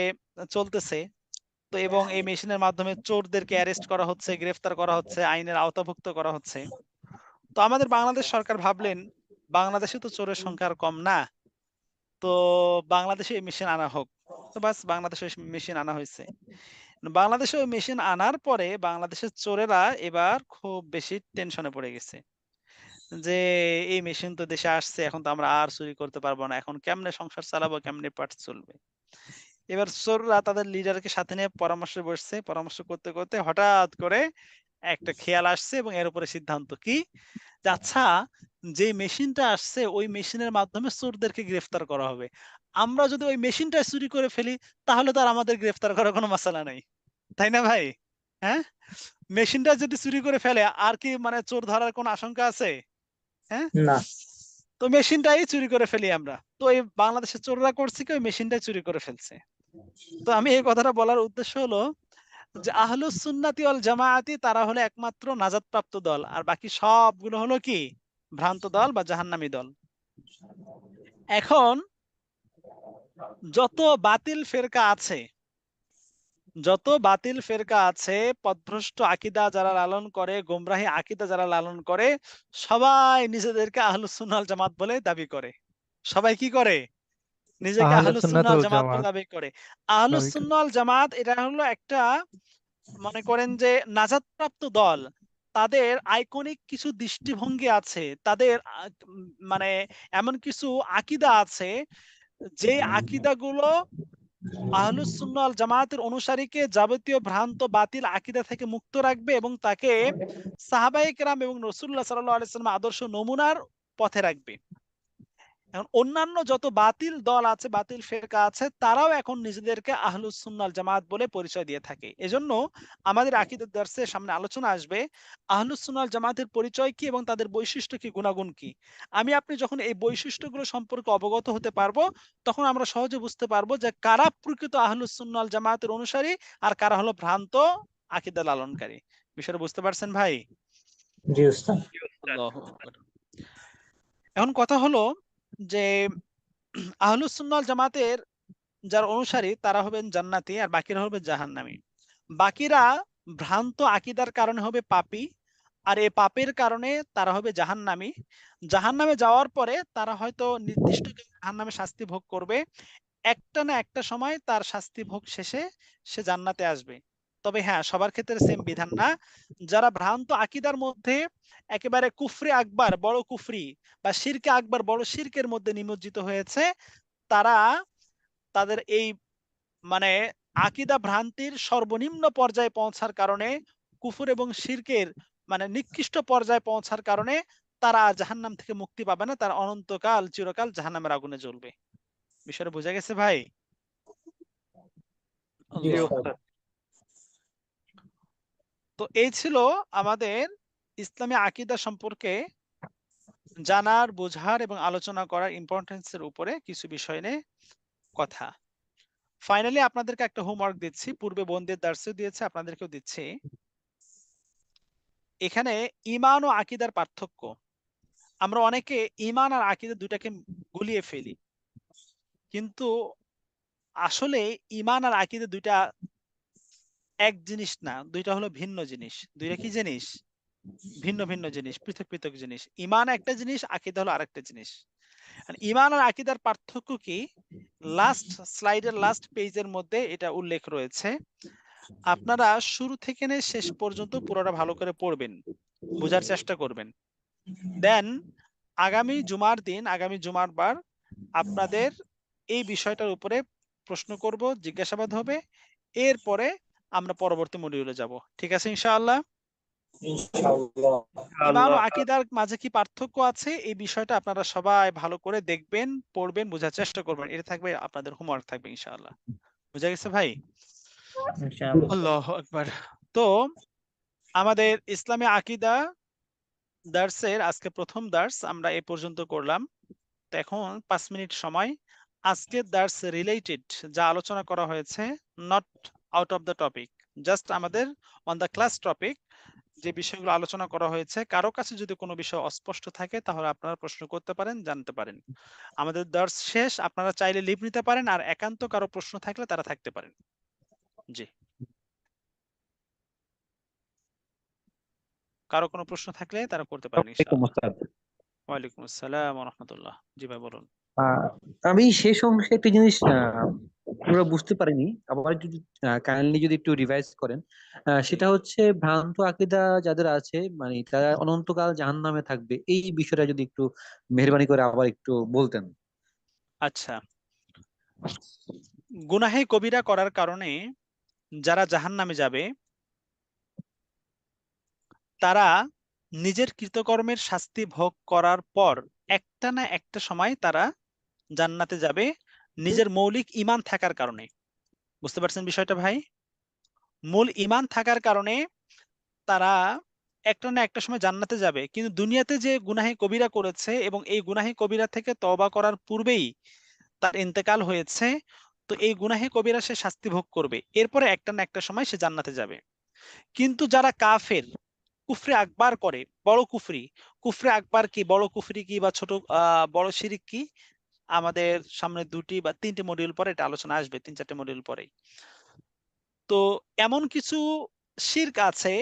চলতেছে, তো এবং এই মেশিনের মাধ্যমে চোরদেরকে অ্যারেস্ট করা হচ্ছে, গ্রেফতার করা হচ্ছে, আইনের আওতাভুক্ত করা হচ্ছে। তো আমাদের বাংলাদেশ সরকার ভাবলেন, বাংলাদেশে তো চোরের সংখ্যা আর কম না, তো বাংলাদেশে এই মেশিন আনা হোক। তো বাস বাংলাদেশে মেশিন আনা হয়েছে। বাংলাদেশে ওই মেশিন আনার পরে বাংলাদেশের চোরেরা এবার খুব বেশি টেনশনে পড়ে গেছে যে এই মেশিন তো দেশে আসছে, এখন তো আমরা আর চুরি করতে পারবো না, এখন কেমনে সংসার চালাবো, কেমনে পাট চলবে। এবার চোররা তাদের লিডারকে সাথে নিয়ে পরামর্শ বসছে, পরামর্শ করতে করতে হঠাৎ করে একটা খেয়াল আসছে এবং এর উপরে সিদ্ধান্ত কি, যে আচ্ছা যে মেশিনটা আসছে ওই মেশিনের মাধ্যমে চোরদেরকে গ্রেফতার করা হবে। আমরা যদি ওই মেশিনটা চুরি করে ফেলি তাহলে তো আর আমাদের গ্রেফতার করার কোনো মাসালা নাই, তাই না ভাই? হ্যাঁ, মেশিনটা যদি চুরি করে ফেলে আর কি মানে চোর ধরার কোনো আশঙ্কা আছে? হ্যাঁ, না। তো মেশিনটাই চুরি করে ফেলি আমরা। তো এই বাংলাদেশের চোররা করছে কি, ওই মেশিনটাই চুরি করে ফেলছে। তো আমি এই কথাটা বলার উদ্দেশ্য হলো যে আহলুস সুন্নাতি ওয়াল জামাআতি তারা হলো একমাত্র নাজাতপ্রাপ্ত দল, আর বাকি সবগুলো হলো কি ভ্রান্ত দল বা জাহান্নামী দল। এখন যত বাতিল ফেরকা আছে, যত বাতিল ফেরকা আছে, পথভ্রষ্ট আকীদা যারা লালন করে, গোমরাহী আকীদা যারা লালন করে, সবাই নিজেদেরকে আহলুস সুন্নাহ ওয়াল জামাত বলে দাবি করে। সবাই কি করে? নিজেকে আহলে আহলুস সুন্নাত সুন্নাহ ওয়াল ওয়াল জামাত বলে জামাত দাবি করে। আহলুস দাবি করে। সুন্নাহ ওয়াল জামাত এটা হলো একটা, মনে করেন যে নাজাতপ্রাপ্ত দল। তাদের আইকনিক কিছু দৃষ্টিভঙ্গি আছে, তাদের মানে এমন কিছু আকীদা আছে, যে আকীদাগুলো আহলুস সুন্নাহ ওয়াল জামাতের অনুসারীকে যাবতীয় ভ্রান্ত বাতিল আকীদা থেকে মুক্ত রাখবে এবং তাকে সাহাবায়ে কেরাম এবং রাসূলুল্লাহ সাল্লাল্লাহু আলাইহি ওয়াসাল্লাম আদর্শ নমুনার পথে রাখবে। এখন অন্যান্য যত বাতিল দল আছে, বাতিল ফেরকা আছে, তারাও এখন নিজেদেরকে আহলুস সুন্নাহ ওয়াল জামাত বলে পরিচয় দিয়ে থাকে। এজন্য আমাদের আকীদার দর্সে সামনে আলোচনা আসবে আহলুস সুন্নাহ ওয়াল জামাতের পরিচয় কি এবং তাদের বৈশিষ্ট্য কি, গুণাগুণ কি। আমি আপনি যখন এই বৈশিষ্ট্যগুলো সম্পর্কে অবগত হতে পারবো, তখন আমরা সহজে বুঝতে পারবো যে কারা প্রকৃত আহলুস সুন্নাহ ওয়াল জামাতের অনুসারী আর কারা হলো ভ্রান্ত আকীদা লালনকারী। বিষয়টা বুঝতে পারছেন ভাই? জি উস্তাদ। আল্লাহু আকবার। এখন কথা হলো যে আহলুস সুন্নাহ ওয়াল জামাতের যারা অনুসারী তারা হবেন জান্নাতি আর বাকিরা হবে জাহান্নামী। বাকিরা ভ্রান্ত আকীদার কারণে হবে পাপী, আর এই পাপের কারণে তারা হবে জাহান্নামী। জাহান্নামে যাওয়ার পরে তারা হয়তো নির্দিষ্ট জাহান্নামে শাস্তি ভোগ করবে, একটা না একটা সময় তার শাস্তি ভোগ শেষে সে জান্নাতে আসবে। তবে হ্যাঁ, সবার ক্ষেত্রে সেম বিধান না। যারা ভ্রান্ত আকীদার মধ্যে একেবারে কুফরি আকবার, বড় কুফরি বা শিরকে আকবার, বড় শিরকের মধ্যে নিমজ্জিত হয়েছে, তারা তাদের এই মানে আকীদা ভ্রান্তির সর্বনিম্ন পর্যায়ে পৌঁছার কারণে, কুফর এবং শিরকের মানে নিকৃষ্ট পর্যায়ে পৌঁছার কারণে তারা জাহান্নাম থেকে মুক্তি পাবে না, তারা অনন্তকাল চিরকাল জাহান্নামের আগুনে জ্বলবে। বিষয়টা বোঝা গেছে ভাই? জি আল্লাহ। উস্তাদ। তো এই ছিল আমাদের ইসলামী আকীদা সম্পর্কে জানার, বোঝার এবং আলোচনা করার ইম্পর্টেন্সের উপরে কিছু বিষয় নিয়ে কথা। ফাইনালি আপনাদেরকে একটা হোমওয়ার্ক দিচ্ছি, পূর্বে বন্ধের দার্সে দিয়েছে, আপনাদেরকেও দিচ্ছি। এখানে ঈমান ও আকীদার পার্থক্য, আমরা অনেকে ঈমান আর আকীদা দুটাকে গুলিয়ে ফেলি, কিন্তু আসলে ঈমান আর আকীদা দুইটা এক জিনিস না, দুইটা হলো ভিন্ন জিনিস। দুইটা কি জিনিস? ভিন্ন ভিন্ন জিনিস, পৃথক পৃথক জিনিস। ঈমান একটা জিনিস, আকীদা হলো আরেকটা জিনিস। আর ঈমান আর আকীদার পার্থক্য কি? লাস্ট স্লাইডের লাস্ট পেজের মধ্যে এটা উল্লেখ রয়েছে। আপনারা শুরু থেকে নিয়ে শেষ পর্যন্ত পুরোটা ভালো করে পড়বেন, বোঝার চেষ্টা করবেন। দেন আগামী জুমার দিন, আগামী জুমার বার আপনাদের এই বিষয়টার উপরে প্রশ্ন করব, জিজ্ঞাসাবাদ হবে, এরপরে আমরা পরবর্তী মডিউলে যাব। ঠিক আছে ইনশাআল্লাহ? ইনশাআল্লাহ। ঈমান ও আকীদার মাঝে কি পার্থক্য আছে, এই বিষয়টা আপনারা সবাই ভালো করে দেখবেন, পড়বেন, বোঝার চেষ্টা করবেন। এটা থাকবে আপনাদের হোমওয়ার্ক থাকবে ইনশাআল্লাহ। বুঝা গেছে ভাই? ইনশাআল্লাহ। আল্লাহু আকবার। তো আমাদের ইসলামী আকীদা দার্সের আজকে প্রথম দার্স আমরা এই পর্যন্ত করলাম। তো এখন 5 মিনিট সময়, আজকের দার্স রিলেটেড যা আলোচনা করা হয়েছে, not out of the topic, just আমাদের অন দ্য ক্লাস টপিক যে বিষয়গুলো আলোচনা করা হয়েছে, কারো কাছে যদি কোনো বিষয় অস্পষ্ট থাকে তাহলে আপনারা প্রশ্ন করতে পারেন, জানতে পারেন। আমাদের দার্স শেষ, আপনারা চাইলে লিভ নিতে পারেন, আর একান্ত কারো প্রশ্ন থাকলে তারা থাকতে পারেন। জি, কারো কোনো প্রশ্ন থাকলে তারা করতে পারেন ইনশাআল্লাহ। ওয়ালাইকুম আসসালাম ওয়া রাহমাতুল্লাহ। জি ভাই বলুন। আমি শেষ অংশে একটা জিনিস পুরো বুঝতে পারিনি, আবার যদি কাইন্ডলি যদি একটু রিভাইজ করেন। সেটা হচ্ছে ভ্রান্ত আকীদা যাদের আছে, মানে তারা অনন্তকাল জাহান্নামে থাকবে, এই বিষয়টা যদি একটু মেহেরবানি করে আবার একটু বলতেন। আচ্ছা, গুনাহে কবিরা করার কারণে যারা জাহান্নামে যাবে, তারা নিজের কৃতকর্মের শাস্তি ভোগ করার পর একটা না একটা সময় তারা জান্নাতে যাবে, নিজের মৌলিক ঈমান থাকার কারণে। বুঝতে পারছেন বিষয়টা ভাই? মূল ঈমান থাকার কারণে তারা একটা না একটা সময় জান্নাতে যাবে, কিন্তু দুনিয়াতে যে গুনাহে কবিরা করেছে এবং এই গুনাহে কবিরা থেকে তওবা করার পূর্বেই তার ইন্তেকাল হয়েছে, তো এই গুনাহে কবিরা সে শাস্তি ভোগ করবে, এরপরে একটা না একটা সময় সে জান্নাতে যাবে। কিন্তু যারা কাফের, কুফরি আকবার করে, বড় কুফরি, কুফরি আকবার কি, বড় কুফরি কি, বা ছোট বড় শিরিক কি, আমাদের সামনে 2টি বা 3টি মডিউল পরে এটা আলোচনা আসবে, 3-4টি মডিউল পরে। তো এমন কিছু শিরক আছে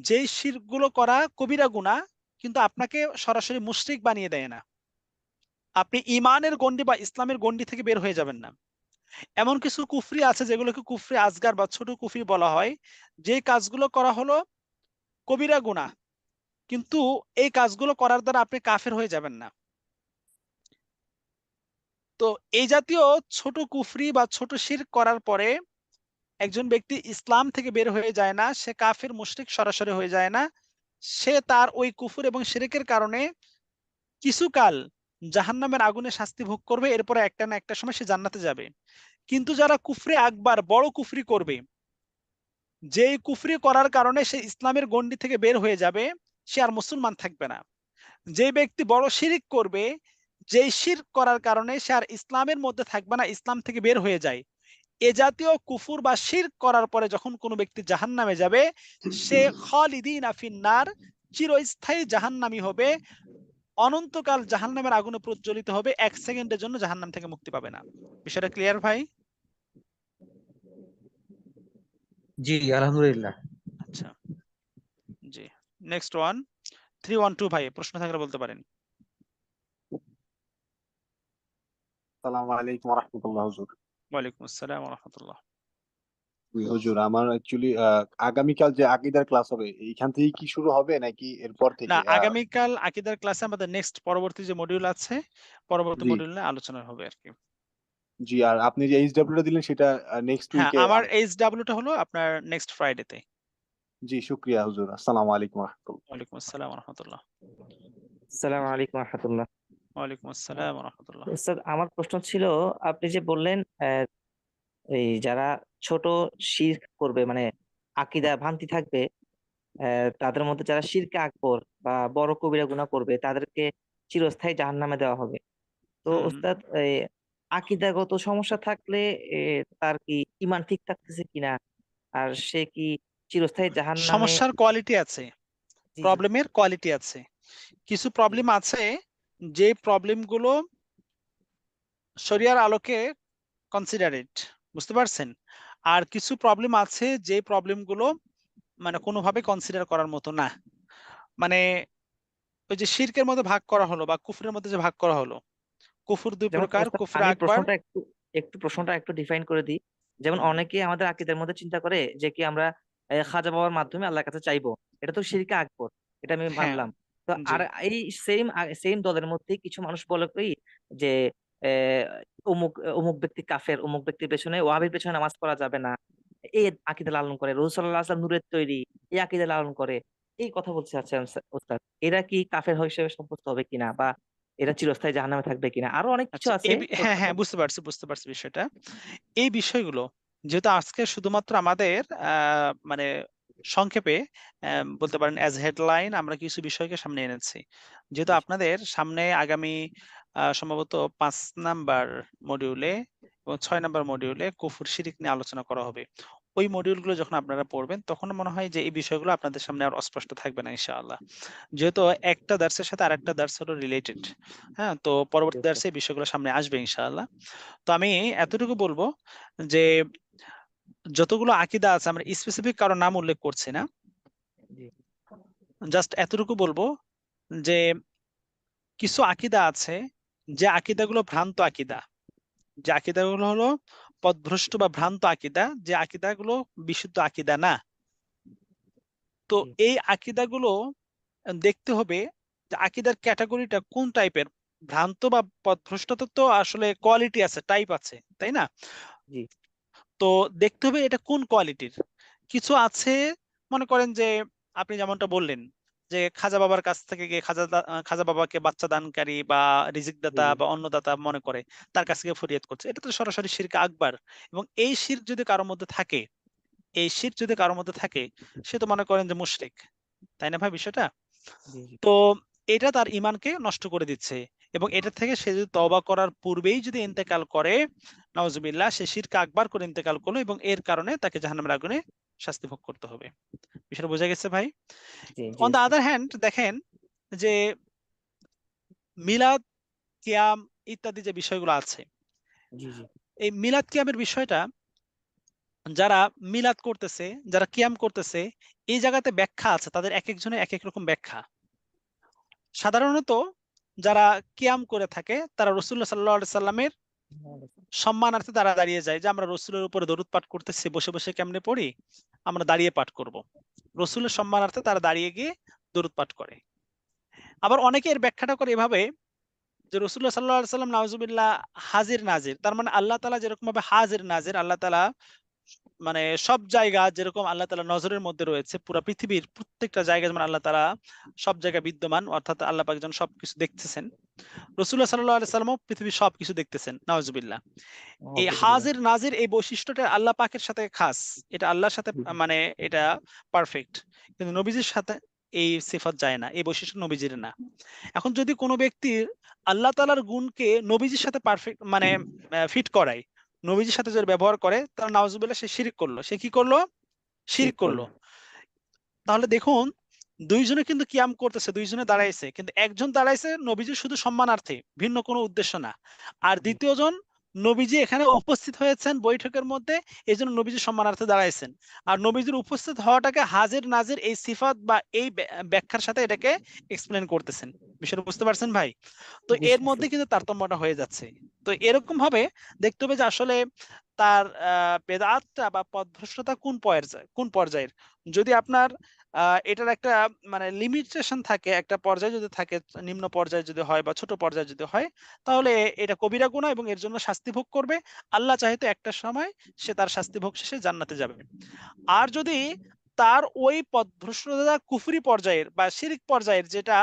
যেই শিরক গুলো করা কবিরা গুনাহ, কিন্তু আপনাকে সরাসরি মুশরিক বানিয়ে দেয় না, আপনি ঈমানের গণ্ডি বা ইসলামের গণ্ডি থেকে বের হয়ে যাবেন না। এমন কিছু কুফরি আছে যেগুলোকে কুফরি আসগার বা ছোট কুফরি বলা হয়, যে কাজগুলো করা হলো কবিরা গুনাহ, কিন্তু এই কাজগুলো করার দ্বারা আপনি কাফের হয়ে যাবেন না। তো এই জাতীয় ছোট কুফরি বা ছোট শিরক করার পরে একজন ব্যক্তি ইসলাম থেকে বের হয়ে যায় না, সে কাফের মুশরিক সরাসরি হয়ে যায় না, সে তার ওই কুফর এবং শিরকের কারণে কিছুকাল জাহান্নামের আগুনে শাস্তি ভোগ করবে, এরপরে একটা না একটা সময় সে জান্নাতে যাবে। কিন্তু যারা কুফরি আকবার, বড় কুফরি করবে, যেই কুফরি করার কারণে সে ইসলামের গণ্ডি থেকে বের হয়ে যাবে, সে আর মুসলমান থাকবে না। যে ব্যক্তি বড় শিরক করবে, যেই শিরক করার কারণে সে আর ইসলামের মধ্যে থাকবে না, ইসলাম থেকে বের হয়ে যায়, এ জাতীয় কুফর বা শিরক করার পরে যখন কোনো ব্যক্তি জাহান্নামে যাবে, সে খালিদিনা ফিন্নার, চিরস্থায়ী জাহান্নামী হবে, অনন্তকাল জাহান্নামের আগুনে প্রজ্বলিত হবে, 1 সেকেন্ডের জন্য জাহান্নাম থেকে মুক্তি পাবে না। বিষয়টা ক্লিয়ার ভাই? জি আলহামদুলিল্লাহ। আচ্ছা, জি। নেক্সট ওয়ান, 312 ভাই, প্রশ্ন থাকলে বলতে পারেন। আসসালামু আলাইকুম ওয়া রাহমাতুল্লাহ হুজুর। ওয়ালাইকুম আসসালাম ওয়া রাহমাতুল্লাহ। হুজুর আমার অ্যাকচুয়ালি আগামীকাল যে আকীদার ক্লাস হবে এইখান থেকে কি শুরু হবে নাকি এরপর না, থেকে? আগামীকাল আকীদার ক্লাসে আমাদের নেক্সট পরবর্তী যে মডিউল আছে, পরবর্তী জি মডিউলে আলোচনা হবে আর কি। জি, আর আপনি যে এইচডব্লিউ টা দিলেন সেটা নেক্সট হ্যাঁ, উইকে। আমার এইচডব্লিউ টা হলো আপনার নেক্সট ফ্রাইডেতে। জি, শুকরিয়া হুজুর। আসসালামু আলাইকুম ওয়া রাহমাতুল্লাহ। ওয়ালাইকুম আসসালাম ওয়া রাহমাতুল্লাহ। আসসালামু আলাইকুম রহমতুল্লাহ। ওয়ালাইকুম আসসালাম ওয়া রাহমাতুল্লাহ। স্যার, আমার প্রশ্ন ছিল, আপনি যে বললেন এই যারা ছোট শিরক করবে, মানে আকীদা ভ্রান্তি থাকবে, তাদের মধ্যে যারা শিরকে আকবর বা বড় কবিরা গুনাহ করবে তাদেরকে চিরস্থায়ী জাহান্নামে দেওয়া হবে। তো হুম, ওস্তাদ, আকীদাগত সমস্যা থাকলে তার কি ঈমান ঠিক থাকতেছে কিনা, আর সে কি চিরস্থায়ী জাহান্নামে? সমস্যার কোয়ালিটি আছে, জি জি প্রবলেমের কোয়ালিটি আছে। কিছু জি প্রবলেম আছে যে প্রবলেম গুলো শরিয়ার আলোকে কনসিডারেড, বুঝতে পারছেন? আর কিছু প্রবলেম আছে যে প্রবলেম গুলো মানে কোনোভাবে কনসিডার করার মতো না। মানে ওই যে শিরকের মধ্যে ভাগ করা হলো বা কুফরের মধ্যে যে ভাগ করা হলো, কুফর দুই যেমন প্রকার, ওস্তাদ, কুফরে আমি আকবার। প্রশ্নটা একটু ডিফাইন করে দিই। যেমন হুম, অনেকে আমাদের আকীদার মধ্যে চিন্তা করে যে কি আমরা খাজা বাবার মাধ্যমে আল্লাহর কাছে চাইবো, এটা তো শিরকে আকবর, এটা আমি হ্যাঁ, মানলাম। তো জি, আর এই সেম সেম দলের মধ্যে কিছু মানুষ বলে কি যে আহ, অমুক অমুক ব্যক্তি কাফের, অমুক ব্যক্তির পেছনে, ওয়াহাবির পেছনে নামাজ পড়া যাবে না, এই আকীদা লালন করে। রাসূলুল্লাহ সাল্লাল্লাহু আলাইহি ওয়াসাল্লাম নূরের তৈরি, এই আকীদা লালন করে। এই কথা বলতে চাচ্ছেন ওস্তাদ, এরা কি কাফের হিসেবে সাব্যস্ত হবে কিনা, বা এরা চিরস্থায়ী জাহান্নামে থাকবে কিনা? আরো অনেক কিছু আচ্ছা। আছে। হ্যাঁ হ্যাঁ, বুঝতে পারছি বিষয়টা। এই বিষয়গুলো যেহেতু আজকে শুধুমাত্র আমাদের মানে সংক্ষেপে বলতে পারেন অ্যাজ হেডলাইন আমরা কিছু বিষয়কে সামনে এনেছি, যেহেতু আপনাদের সামনে আগামী সম্ভবত 5 নাম্বার মডিউলে এবং 6 নাম্বার মডিউলে কুফর শিরিক নিয়ে আলোচনা করা হবে। ওই মডিউলগুলো যখন আপনারা পড়বেন তখন মনে হয় যে এই বিষয়গুলো আপনাদের সামনে আর অস্পষ্ট থাকবে না ইনশাআল্লাহ, যেহেতু একটা দার্সের সাথে আরেকটা দার্স হলো রিলেটেড। হ্যাঁ, তো পরবর্তী দার্সে এই বিষয়গুলো সামনে আসবে ইনশাআল্লাহ। তো আমি এতটুকু বলবো যে যতগুলো আকীদা আছে আমরা স্পেসিফিক কারো নাম উল্লেখ করছি না, জি জাস্ট এতটুকু বলবো যে কিছু আকীদা আছে যে আকীদাগুলো ভ্রান্ত আকীদা, যে আকীদাগুলো হলো পথভ্রষ্ট বা ভ্রান্ত আকীদা, যে আকীদাগুলো বিশুদ্ধ আকীদা না। তো জি এই আকীদাগুলো দেখতে হবে যে আকীদার ক্যাটাগরিটা কোন টাইপের। ভ্রান্ত বা পথভ্রষ্টতা তো আসলে কোয়ালিটি আছে, টাইপ আছে, তাই না? জি তো দেখতে হবে এটা কোন কোয়ালিটির। কিছু আছে মনে করেন যে আপনি যেমনটা বললেন যে খাজা বাবার কাছ থেকে গিয়ে খাজা বাবাকে বাচ্চা দানকারী বা রিজিক জি দাতা বা অন্নদাতা মনে করে তার কাছ থেকে ফরিয়াদ করছে, এটা তো সরাসরি শিরক আকবার। এবং এই শিরক যদি কারোর মধ্যে থাকে, এই শিরক যদি কারোর মধ্যে থাকে, সে তো মনে করেন যে মুশরিক, তাই না ভাই বিষয়টা? জি জি তো এটা তার ঈমানকে নষ্ট করে দিচ্ছে। এবং এটা থেকে সে যদি তওবা করার পূর্বেই যদি ইন্তেকাল করে, নাউজুবিল্লাহ, সে শিরক আকবার করে ইন্তেকাল করলো এবং এর কারণে তাকে জাহান্নামের আগুনে শাস্তি ভোগ করতে হবে। বিষয়টা বোঝা গেছে ভাই? জি জি অন দা ওস্তাদ। আদার হ্যান্ড দেখেন যে মিলাদ, কিয়াম ইত্যাদি যে বিষয়গুলো আছে, জি জি এই মিলাদ কিয়ামের বিষয়টা যারা মিলাদ করতেছে, যারা কিয়াম করতেছে, এই জায়গাতে ব্যাখ্যা আছে, তাদের এক একজনের এক এক রকম ব্যাখ্যা। সাধারণত যারা কিয়াম করে থাকে তারা রাসূলুল্লাহ সাল্লাল্লাহু আলাইহি সাল্লামের সম্মানার্থে তারা দাঁড়িয়ে যায় যে আমরা রসুলের উপরে দরুদ পাঠ করতেছি, বসে বসে কেমনে পড়ি, আমরা দাঁড়িয়ে পাঠ করব। রসুলের সম্মানার্থে তারা দাঁড়িয়ে গিয়ে দরুদ পাঠ করে। আবার অনেকে এর ব্যাখ্যাটা করে এভাবে যে রসুল্লাহ সাল্লাহ সাল্লাম নাউজুবিল্লাহ হাজির নাজির, তার মানে আল্লাহ তাআলা যেরকম ভাবে হাজির নাজির, আল্লাহ তাআলা মানে সব জায়গা যেরকম আল্লাহ তাআলা নজরের মধ্যে রয়েছে, পুরো পৃথিবীর প্রত্যেকটা জায়গায় যেমন আল্লাহ তাআলা সব জায়গায় বিদ্যমান, অর্থাৎ আল্লাহ পাক যেন সবকিছু দেখতেছেন, রাসূলুল্লাহ সাল্লাল্লাহু আলাইহি সাল্লামও পৃথিবীর সবকিছু দেখতেছেন, নাউজুবিল্লাহ। এই নাউযুবিল্লাহ। হাজির নাজির এই বৈশিষ্ট্যটা আল্লাহ পাকের সাথে খাস, এটা আল্লাহর সাথে মানে এটা পারফেক্ট, কিন্তু নবীজির সাথে এই সিফাত যায় না, এই বৈশিষ্ট্য নবীজির না। এখন যদি কোনো ব্যক্তি আল্লাহ তাআলার গুণকে নবীজির সাথে পারফেক্ট মানে ফিট করায়, নবীজির সাথে যদি ব্যবহার করে, তাহলে নাউজুবিল্লাহ সে শিরক করলো। সে কি করলো? শিরক শিরক করলো। করলো। তাহলে দেখুন, দুইজনে কিন্তু কিয়াম করতেছে, দুইজনে দাঁড়াইছে, কিন্তু একজন দাঁড়াইছে নবীজির শুধু সম্মানার্থে, ভিন্ন কোনো উদ্দেশ্য না। আর জি দ্বিতীয় জন নবীজি এখানে উপস্থিত হয়েছেন বৈঠকের মধ্যে, এই জন্য নবীজির সম্মানার্থে দাঁড়াইছেন। আর নবীজির উপস্থিত হওয়াটাকে হাজির নাজির এই সিফাত বা এই ব্যাখ্যার সাথে এটাকে এক্সপ্লেন করতেছেন। বিষয়টা বুঝতে পারছেন ভাই? তো জি এর জি মধ্যে কিন্তু তারতম্যটা হয়ে যাচ্ছে। তো এরকম ভাবে দেখতে হবে যে আসলে তার বেদাতটা বা পথভ্রষ্টতা কোন পর্যায়ের। যদি আপনার এটার একটা মানে লিমিটেশন থাকে, একটা পর্যায়ে যদি থাকে, নিম্ন পর্যায়ে যদি হয় বা ছোট পর্যায়ে যদি হয়, তাহলে এটা কবিরা গুনাহ এবং এর জন্য শাস্তি ভোগ করবে। আল্লাহ চাইতে একটা সময় সে তার শাস্তি ভোগ শেষে জান্নাতে যাবে। আর যদি তার ওই পথভ্রষ্টতা কুফরি পর্যায়ের বা শিরিক পর্যায়ের, যেটা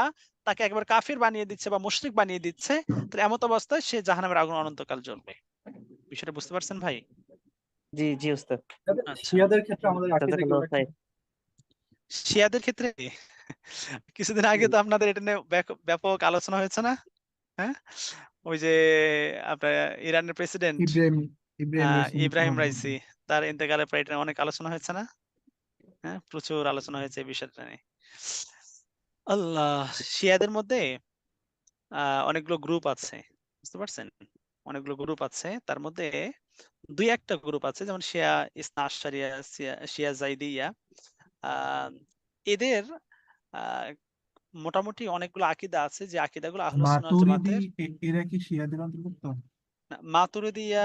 তাকে একবার কাফির বানিয়ে দিচ্ছে বা মুশরিক বানিয়ে দিচ্ছে, তাহলে এমত অবস্থায় সে জাহান্নামের আগুন অনন্তকাল জ্বলবে। বিষয়টা বুঝতে পারছেন ভাই? জি জি উস্তাদ। আচ্ছা, শিয়াদের ক্ষেত্রে আমাদের আকীদা জাযাকাল্লাহু কিভাবে? খাইর। শিয়াদের ক্ষেত্রে কিছুদিন আগে তো আপনাদের এটা নিয়ে ব্যাপক আলোচনা হয়েছে না? হ্যাঁ, ওই যে আপনার ইরানের president Ibrahim Ebrahim Raisi Ibrahim মৃত্যুবরণ রাইসি, তার ইন্তেকালের পর এটা নিয়ে অনেক আলোচনা হয়েছে না? হ্যাঁ, প্রচুর আলোচনা হয়েছে এই বিষয়টা নিয়ে। আল্লাহ, শিয়াদের মধ্যে অনেকগুলো গ্রুপ আছে, বুঝতে পারছেন? অনেকগুলো গ্রুপ আছে, তার মধ্যে দুই একটা গ্রুপ আছে, যেমন শিয়া ইসনা আশারিয়া, শিয়া জাইদিয়া। আহ, এদের আহ, মোটামুটি অনেকগুলো আকীদা আছে, যে আকীদাগুলো আহলুস সুন্নাহ ওয়াল মাতুরিদি জামাতের। এরা কি শিয়াদের অন্তর্ভুক্ত? মাতুরিদিয়া,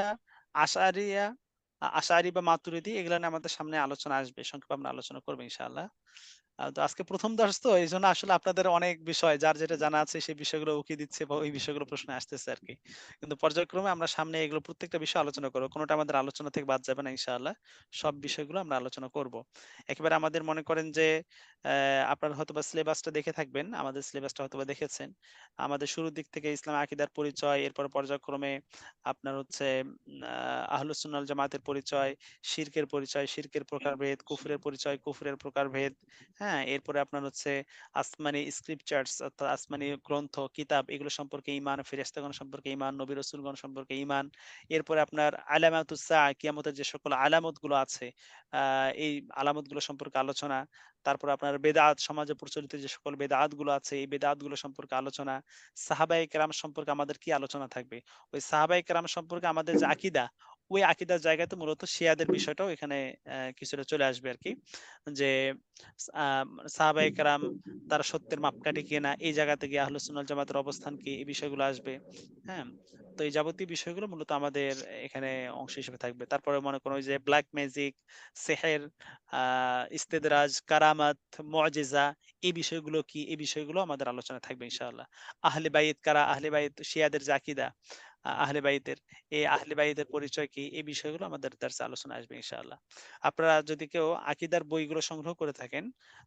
আশারিয়া, আশারি বা মাতুরিদি, এগুলো নিয়ে আমাদের সামনে আলোচনা আসবে, সংক্ষেপে আমরা আলোচনা করবো ইনশাআল্লাহ। তো আজকে প্রথম দর্শ তো, এই জন্য আসলে আপনাদের অনেক বিষয়, যার যেটা জানা আছে সেই বিষয়গুলো উকি দিচ্ছে বা ওই বিষয়গুলো প্রশ্ন আসতেছে আর কি। কিন্তু পর্যায়ক্রমে আমরা সামনে এগুলো প্রত্যেকটা বিষয় আলোচনা করবো, কোনোটা আমাদের আলোচনা থেকে বাদ যাবে না ইনশাআল্লাহ। সব বিষয়গুলো আমরা আলোচনা করব। একেবারে আমাদের মনে করেন যে আপনারা হয়তোবা সিলেবাসটা দেখে থাকবেন, আমাদের সিলেবাসটা হয়তোবা দেখেছেন। আমাদের শুরুর দিক থেকে ইসলাম আকীদার পরিচয়, এরপর পর্যায়ক্রমে আপনার হচ্ছে আহলুস সুন্নাহ ওয়াল জামাতের পরিচয়, শিরকের পরিচয়, শিরকের প্রকারভেদ, কুফরের পরিচয়, কুফরের প্রকারভেদ। হ্যাঁ, এরপরে আপনার হচ্ছে আসমানি স্ক্রিপচার্স, অর্থাৎ আসমানি গ্রন্থ কিতাব, এগুলো সম্পর্কে ঈমান, ফেরেশতাগণ সম্পর্কে ঈমান, নবী রাসূলগণ সম্পর্কে ঈমান। এরপরে আপনার আলামাতুস সাআ, কিয়ামতের যে সকল আলামত গুলো আছে, এই আলামত গুলো সম্পর্কে আলোচনা। তারপর আপনার বেদাত, সমাজে প্রচলিত যে সকল বেদাত গুলো আছে, এই বেদাত গুলো সম্পর্কে আলোচনা। সাহাবায়ে কেরাম সম্পর্কে আমাদের কি আলোচনা থাকবে, ওই সাহাবায়ে কেরাম সম্পর্কে আমাদের যে আকীদা, ওই আকীদার জায়গাতে মূলত শিয়াদের বিষয়টাও এখানে কিছুটা চলে আসবে আর কি। যে সাহাবায়ে কেরাম তারা সত্যের মাপকাঠি কিনা, এই জায়গা থেকে আহলুস সুন্নাহ ওয়াল জামাতের অবস্থান কি, এই বিষয়গুলো আসবে। হ্যাঁ, তো এই যাবতীয় বিষয়গুলো মূলত আমাদের এখানে অংশ হিসেবে থাকবে। তারপরে মনে করো ওই যে ব্ল্যাক ম্যাজিক, সেহের, ইস্তেদরাজ, কারামাত, মুজিজা, এই বিষয়গুলো কি, এই বিষয়গুলো আমাদের আলোচনা থাকবে ইনশাআল্লাহ। আহলে বাইত কারা, আহলে বাইত শিয়াদের যে আকীদা, আহলে বাইতের, এই আহলে বাইতের পরিচয় কি, এই বিষয়গুলো আমাদের দার্সে আলোচনা আসবে ইনশাআল্লাহ। আপনারা যদি কেউ আকীদার বইগুলো সংগ্রহ করে থাকেন,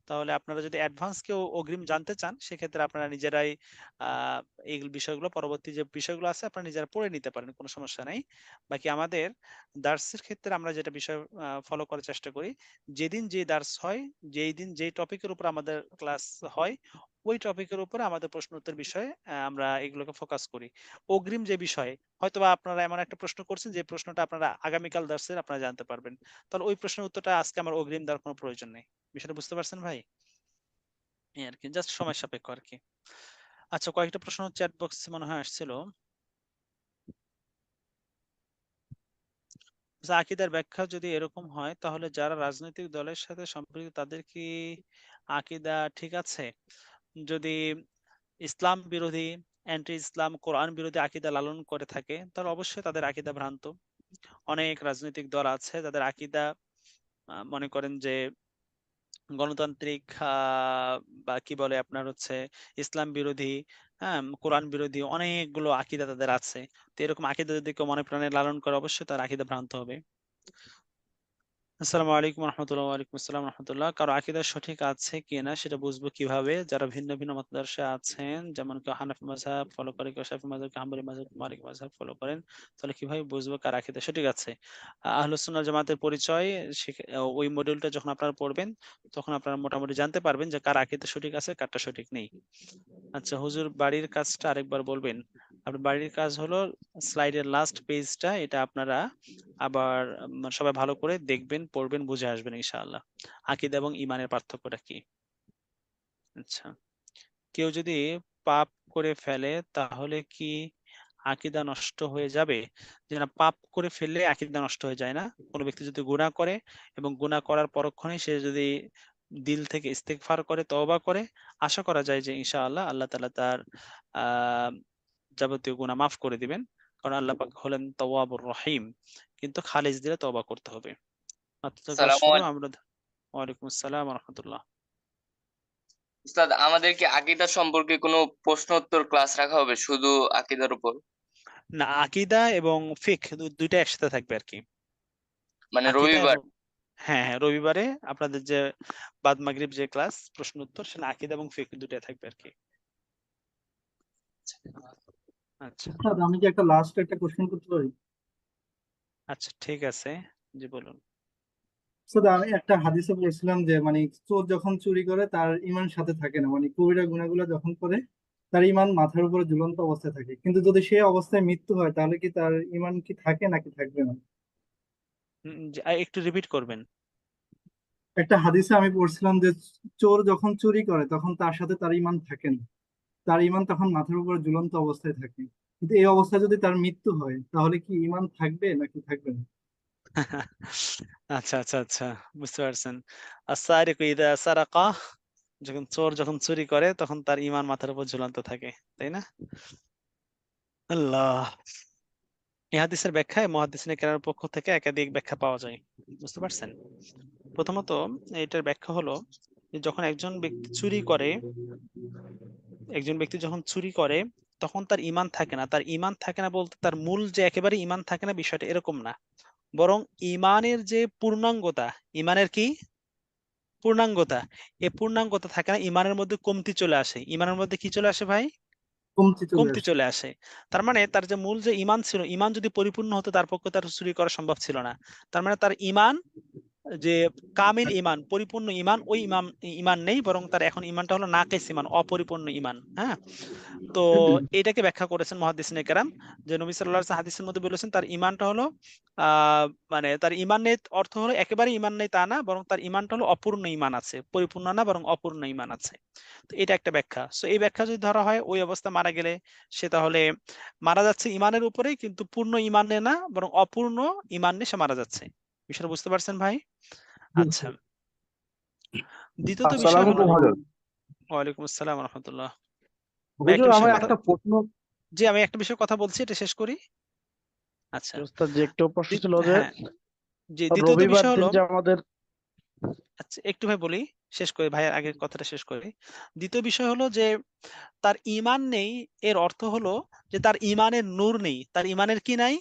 তাহলে আপনারা যদি অ্যাডভান্স কেউ অগ্রিম জানতে চান, সেক্ষেত্রে আপনারা নিজেরাই আহ এই বিষয়গুলো, পরবর্তী যে বিষয়গুলো আছে আপনারা নিজেরা পড়ে নিতে পারেন, কোনো সমস্যা নাই। বাকি আমাদের দার্সের ক্ষেত্রে আমরা যেটা বিষয় ফলো করার চেষ্টা করি, যেদিন যে দার্স হয়, যেই দিন যেই টপিকের উপর আমাদের ক্লাস হয়, ওই টপিকের উপরে আমাদের প্রশ্ন উত্তর বিষয়ে আমরা এগুলোকে ফোকাস করি। অগ্রিম যে বিষয়, হয়তোবা আপনারা এমন একটা প্রশ্ন করছেন যে প্রশ্নটা আপনারা আগামীকাল দার্সের আপনারা জানতে পারবেন, তাহলে ওই প্রশ্নের উত্তরটা আজকে আমার অগ্রিম দেওয়ার কোনো প্রয়োজন নেই। বিষয়টা বুঝতে পারছেন ভাই? এই আর কি, জাস্ট সময় সাপেক্ষ আর কি। আচ্ছা, কয়েকটা প্রশ্ন চ্যাট বক্সে মনে হয় আসছিল। আচ্ছা, আকীদার ব্যাখ্যা যদি এরকম হয়, তাহলে যারা রাজনৈতিক দলের সাথে সম্পর্কিত তাদের কি আকীদা ঠিক আছে? যদি ইসলাম বিরোধী, অ্যান্টি ইসলাম, কোরআন বিরোধী আকীদা লালন করে থাকে, তাহলে অবশ্যই তাদের আকীদা ভ্রান্ত। অনেক রাজনৈতিক দল আছে যাদের আকীদা মনে করেন যে গণতান্ত্রিক, বা কি বলে আপনার হচ্ছে ইসলাম বিরোধী, হ্যাঁ, কোরআন বিরোধী, অনেকগুলো আকীদা তাদের আছে। তো এরকম আকীদা যদি কেউ মনে প্রাণে লালন করে, অবশ্যই তার আকীদা ভ্রান্ত হবে। আসসালামু আলাইকুম রহমতুল্লাহ। ওয়ালাইকুম আসসালাম রহমতুল্লাহ। কারো আকীদা সঠিক আছে কিনা সেটা বুঝবো কিভাবে? যারা ভিন্ন ভিন্ন মতাদর্শে আছেন, যেমন কেউ হানাফি মাযহাব ফলো করে, কেউ শাফি মাযহাব, কেউ হাম্বলি মাযহাব, মালিকি মাযহাব ফলো করেন, তাহলে কিভাবে বুঝবো কার আকীদা সঠিক আছে? আহলুস সুন্নাহ জামাতের পরিচয়, ওই মডিউলটা যখন আপনারা পড়বেন, তখন আপনারা মোটামুটি জানতে পারবেন যে কার আকীদা সঠিক আছে, কারটা সঠিক নেই। আচ্ছা হুজুর, বাড়ির কাজটা আরেকবার বলবেন? আপনার বাড়ির কাজ হলো স্লাইডের লাস্ট পেজটা, এটা আপনারা আবার সবাই ভালো করে দেখবেন, পড়বেন, বুঝে আসবেন ইনশাআল্লাহ। আকীদা এবং ঈমানের পার্থক্যটা কি। আচ্ছা, কেউ যদি পাপ করে ফেলে তাহলে কি আকীদা নষ্ট হয়ে যাবে? যে না, পাপ করে ফেললে আকীদা নষ্ট হয়ে যায় না। কোনো ব্যক্তি যদি গুনাহ করে এবং গুনাহ করার পরক্ষণেই সে যদি দিল থেকে ইস্তেগফার করে, তওবা করে, আশা করা যায় যে ইনশাআল্লাহ আল্লাহ তাআলা তার আহ যাবতীয় গুনাহ মাফ করে দিবেন। কারণ আল্লাহ পাক হলেন তাওয়াবুর রহিম। কিন্তু খালিজ দিলে তওবা করতে হবে। আত্মীয় ক্লাস আসসালামু শুরু আলাইকুম। আমরা। ওয়ালাইকুম আসসালাম ওয়া রাহমাতুল্লাহ। উস্তাদ, আমাদের কি আকীদা সম্পর্কে কোনো প্রশ্ন উত্তর ক্লাস রাখা হবে শুধু আকীদার উপর? না, আকীদা এবং ফিকহ দুইটা একসাথে থাকবে আর কি। মানে আকীদা রবিবার? এবং হ্যাঁ হ্যাঁ, রবিবারে আপনাদের যে বাদ মাগরিব যে ক্লাস প্রশ্ন উত্তর, সেটা আকীদা এবং ফিকহ দুইটা থাকবে আর কি। আচ্ছা উস্তাদ, আমি কি একটা লাস্ট একটা কোশ্চেন করতে পারি? আচ্ছা, ঠিক আছে, জি বলুন। উস্তাদ, আমি একটা হাদিসে পড়ছিলাম যে মানে চোর যখন চুরি করে তার ঈমান সাথে থাকে না, মানে কবিরা গুনাহগুলো যখন করে তার ঈমান মাথার উপরে ঝুলন্ত অবস্থায় থাকে, কিন্তু যদি সেই অবস্থায় মৃত্যু হয় তাহলে কি তার ঈমান কি থাকে নাকি থাকবে না? একটু রিপিট করবেন। একটা হাদিসে আমি পড়ছিলাম যে চোর যখন চুরি করে তখন তার সাথে তার ঈমান থাকে না, তার ঈমান তখন মাথার উপরে ঝুলন্ত অবস্থায় থাকে, কিন্তু এই অবস্থায় যদি তার মৃত্যু হয় তাহলে কি ঈমান থাকবে নাকি থাকবে না? আচ্ছা আচ্ছা আচ্ছা, বুঝতে পারছেন। আস-সারিকু ইযা সারাকা, যখন চুরি করে তখন তার ঈমান মাথার উপর ঝুলন্ত থাকে, তাই না? আল্লাহ, এই হাদিসের ব্যাখ্যায় মুহাদ্দিসিনে কেরামের পক্ষ থেকে একাধিক ব্যাখ্যা পাওয়া যায়, বুঝতে পারছেন। প্রথমত এটার ব্যাখ্যা হলো যে যখন একজন ব্যক্তি চুরি করে, যখন চুরি করে তখন তার ঈমান থাকে না। তার ঈমান থাকে না বলতে তার মূল যে একেবারে ঈমান থাকে না, বিষয়টা এরকম না, বরং ঈমানের যে পূর্ণাঙ্গতা, ঈমানের কি পূর্ণাঙ্গতা, এই পূর্ণাঙ্গতা থাকে না, ঈমানের মধ্যে কমতি চলে আসে। ঈমানের মধ্যে কি চলে আসে ভাই? কমতি চলে কমতি আসে। চলে আসে। তার মানে তার যে মূল যে ঈমান ছিল, ঈমান যদি পরিপূর্ণ হতো তার পক্ষে তার চুরি করা সম্ভব ছিল না। তার মানে তার ঈমান যে কামিল ঈমান, পরিপূর্ণ ঈমান, ওই ঈমান নেই, বরং তার এখন ঈমানটা হলো নাকিস ঈমান, অপরিপূর্ণ ঈমান। হ্যাঁ, তো এটাকে ব্যাখ্যা করেছেন মুহাদ্দিসিনে কেরাম যে নবী সাল্লাল্লাহু আলাইহি ওয়াসাল্লাম হাদিসের মধ্যে বলেছেন তার ঈমানটা হলো মানে তার ঈমান নেই অর্থ হলো একেবারে ঈমান নেই তা না, বরং তার ঈমানটা হলো অপূর্ণ ঈমান আছে, পরিপূর্ণ না বরং অপূর্ণ ঈমান আছে। তো এটা একটা ব্যাখ্যা। সো এই ব্যাখ্যা যদি ধরা হয়, ওই অবস্থা মারা গেলে সে তাহলে মারা যাচ্ছে ঈমানের উপরেই, কিন্তু পূর্ণ ঈমানে না বরং অপূর্ণ ঈমান নিয়ে সে মারা যাচ্ছে। বিষয়টা বুঝতে পারছেন ভাই? আচ্ছা, দ্বিতীয়ত বিষয় আসসালামু হলো, আলাইকুম হযরত। ওয়ালাইকুম আসসালাম ওয়া রাহমাতুল্লাহ। ভাই হুজুর, একটা আমার বিষয়ে কথা, একটা প্রশ্ন। জি আমি একটা বিষয়ে কথা বলছি, এটা শেষ করি। আচ্ছা, ওস্তাদ, যে একটু প্রশ্ন ছিল যে হ্যাঁ, জি দ্বিতীয়ত রবিবার বিষয় দিন হলো, যে আমাদের আচ্ছা একটু ভাই বলি, শেষ করি ভাইয়ের আগের কথাটা শেষ করি। দ্বিতীয় বিষয় হলো যে তার ঈমান নেই, এর অর্থ হলো যে তার ঈমানের নূর নেই। তার ঈমানের কি নাই?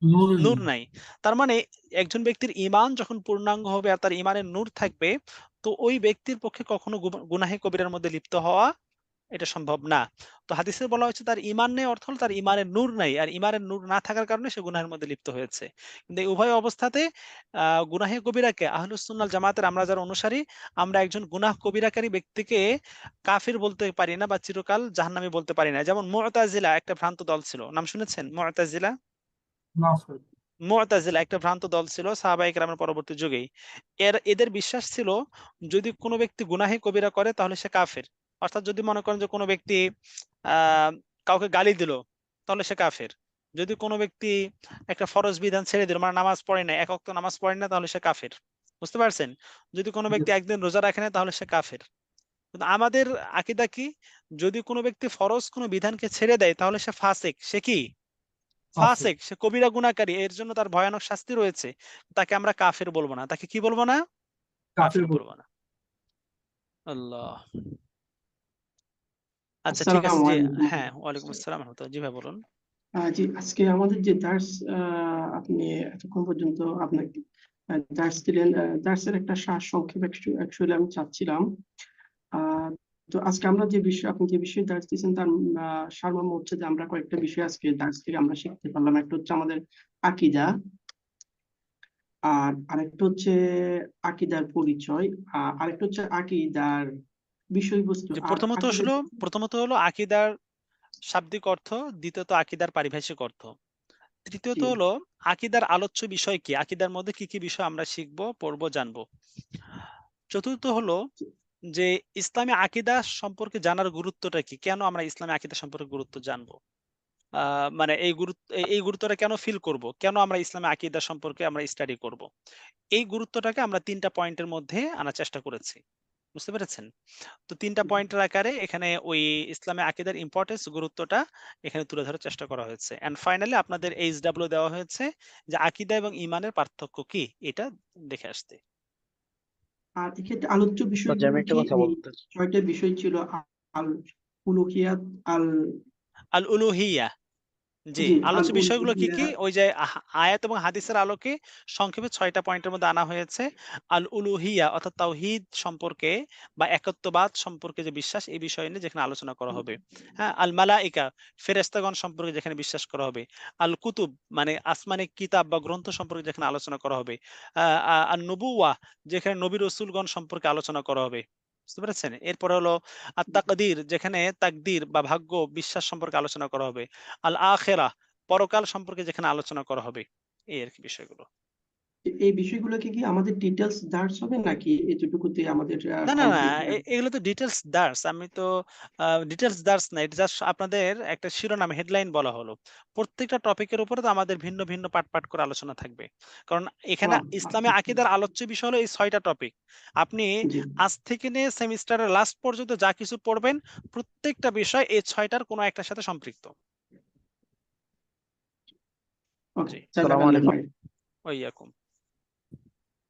নূর নূর নেই। নাই। তার মানে একজন ব্যক্তির ঈমান যখন পূর্ণাঙ্গ হবে আর তার ঈমানের নূর থাকবে, তো ওই ব্যক্তির পক্ষে কখনো গুনাহে কবিরার মধ্যে লিপ্ত হওয়া এটা সম্ভব না। তো হাদিসে বলা হয়েছে তার ঈমান নেই অর্থ হলো তার ঈমানের নূর নাই, আর ঈমানের নূর না থাকার কারণে সে গুনাহের মধ্যে লিপ্ত হয়েছে। কিন্তু এই উভয় অবস্থাতে গুনাহে কবিরাকে আহলুস সুন্নাল জামাতের আমরা যারা অনুসারী, আমরা একজন গুনাহ কবিরাকারী ব্যক্তিকে কাফির বলতে পারি না বা চিরকাল জাহান্নামী বলতে পারি না। যেমন মুতাজিলা একটা ভ্রান্ত দল ছিল, নাম শুনেছেন মুতাজিলা? না স্যার। মুতাজিলা একটা ভ্রান্ত দল ছিল সাহাবায়ে কেরামের পরবর্তী যুগেই। এদের বিশ্বাস ছিল যদি কোনো ব্যক্তি গুনাহে কবিরা করে তাহলে সে কাফের। অর্থাৎ যদি মনে করেন যে কোনো ব্যক্তি আহ কাউকে গালি দিল তাহলে সে কাফের। যদি কোনো ব্যক্তি একটা ফরজ বিধান ছেড়ে দিল, মানে নামাজ পড়ে না, এক ওয়াক্ত নামাজ পড়ে না, তাহলে সে কাফের। বুঝতে পারছেন? যদি কোনো ব্যক্তি একদিন রোজা রাখে না তাহলে সে কাফের। কিন্তু আমাদের আকীদা কি? যদি কোনো ব্যক্তি ফরজ কোনো বিধানকে ছেড়ে দেয় তাহলে সে ফাসিক। সে কি? আছে। ফাসিক, সে কবিরা গুনাহকারী, এর জন্য তার ভয়ানক শাস্তি রয়েছে। তাকে আমরা কাফের বলবো না। তাকে কি বলবো না? কাফের কাফের বলবো। বলবো না। আল্লাহ। আচ্ছা ঠিক আছে, আসসালামু জি আলাইকুম। হ্যাঁ, ওয়ালাইকুম আসসালাম ওয়া রাহমাতুল্লাহ। জি ভাই বলুন। জি, আজকে আমাদের যে দার্স, আপনি এতক্ষণ পর্যন্ত আপনাকে দার্স দিলেন, দার্সের একটা সারসংক্ষেপ অ্যাকচুয়ালি আমি চাচ্ছিলাম। আহ, তো আজকে আমরা যে বিষয়, আপনি যে বিষয়ে দার্স দিয়েছেন তার সারমর্ম হচ্ছে যে আমরা কয়েকটা বিষয় আজকে দার্স থেকে আমরা শিখতে পারলাম। একটা হচ্ছে আমাদের আকীদা, আর আরেকটা হচ্ছে আকীদার পরিচয়, আরেকটা হচ্ছে আকীদার বিষয়বস্তু, যে আর আকীদার প্রথমত হলো আকীদার শাব্দিক অর্থ, দ্বিতীয়ত আকীদার পারিভাষিক অর্থ, তৃতীয়ত জি, হলো আকীদার আলোচ্য বিষয় কি, আকীদার মধ্যে কি কি বিষয় আমরা শিখবো, পড়বো, জানবো। চতুর্থ হলো যে ইসলামী আকীদা সম্পর্কে জানার গুরুত্বটা কি, কেন আমরা ইসলামী আকীদা সম্পর্কে গুরুত্ব জানবো, মানে এই গুরুত্বটা কেন ফিল করব, কেন আমরা ইসলামী আকীদা সম্পর্কে আমরা স্টাডি করব। এই গুরুত্বটাকে আমরা 3টা পয়েন্টের মধ্যে আনার চেষ্টা করেছি। বুঝতে পেরেছেন? তো 3টা পয়েন্টের আকারে এখানে ওই ইসলামে আকীদার ইম্পর্টেন্স গুরুত্বটা এখানে তুলে ধরার চেষ্টা করা হয়েছে। এন্ড ফাইনালি আপনাদের এইচডব্লিউ দেওয়া হয়েছে যে আকীদা এবং ঈমানের পার্থক্য কি এটা দেখে আসতে। আর এক্ষেত্রে আলোচ্য আমি বিষয়গুলো একটা কি কথা এই বলতে 6টা বিষয় ছিল? আল উলুহিয়াত, আল আল উলুহিয়া, জি, জি আল আলোচ্য বিষয়গুলো কি কি? উলুহিয়াত, ওই যে আয়াত এবং হাদিসের আলোকে সংক্ষেপে 6টা পয়েন্টের মধ্যে আনা হয়েছে। আল উলুহিয়া অর্থাৎ তাওহীদ সম্পর্কে বা একত্ববাদ সম্পর্কে যে বিশ্বাস, এই বিষয় নিয়ে যেখানে আলোচনা করা হবে। হ্যাঁ, আল মালাইকা ফেরেশতাগণ সম্পর্কে যেখানে বিশ্বাস করা হবে। আল কুতুব মানে আসমানি কিতাব বা গ্রন্থ সম্পর্কে যেখানে আলোচনা করা হবে। আন নবুওয়া যেখানে নবী রাসূলগণ সম্পর্কে আলোচনা করা হবে। বুঝতে পেরেছেন? এরপরে হলো আত তাকদীর যেখানে তাকদীর বা ভাগ্য বিশ্বাস সম্পর্কে আলোচনা করা হবে। আল আখিরাহ পরকাল সম্পর্কে যেখানে আলোচনা করা হবে। এই আর কি বিষয়গুলো। এই বিষয়গুলোকে কি আমাদের ডিটেলস দার্স হবে নাকি এতটুকুতে আমাদের না, না, না, কমপ্লিট? এগুলো তো ডিটেইলস দার্স। আমি তো ডিটেইলস দার্স না। এটা জাস্ট আপনাদের একটা শিরোনাম হেডলাইন বলা হলো। প্রত্যেকটা টপিকের উপরে তো আমাদের ভিন্ন, ভিন্ন পার্ট, পার্ট করে আলোচনা থাকবে। কারণ এখানে ইসলামী আচ্ছা আকীদার আলোচ্য বিষয় হলো এই 6টা টপিক। আপনি জি আজ থেকে নিয়ে সেমিস্টারের লাস্ট পর্যন্ত যা কিছু পড়বেন, প্রত্যেকটা বিষয় এই 6টার কোনো একটার সাথে সম্পৃক্ত। ওকে জি। আসসালামু জাযাকাল্লাহ আলাইকুম। ভাই। ওয়াইয়াকুম।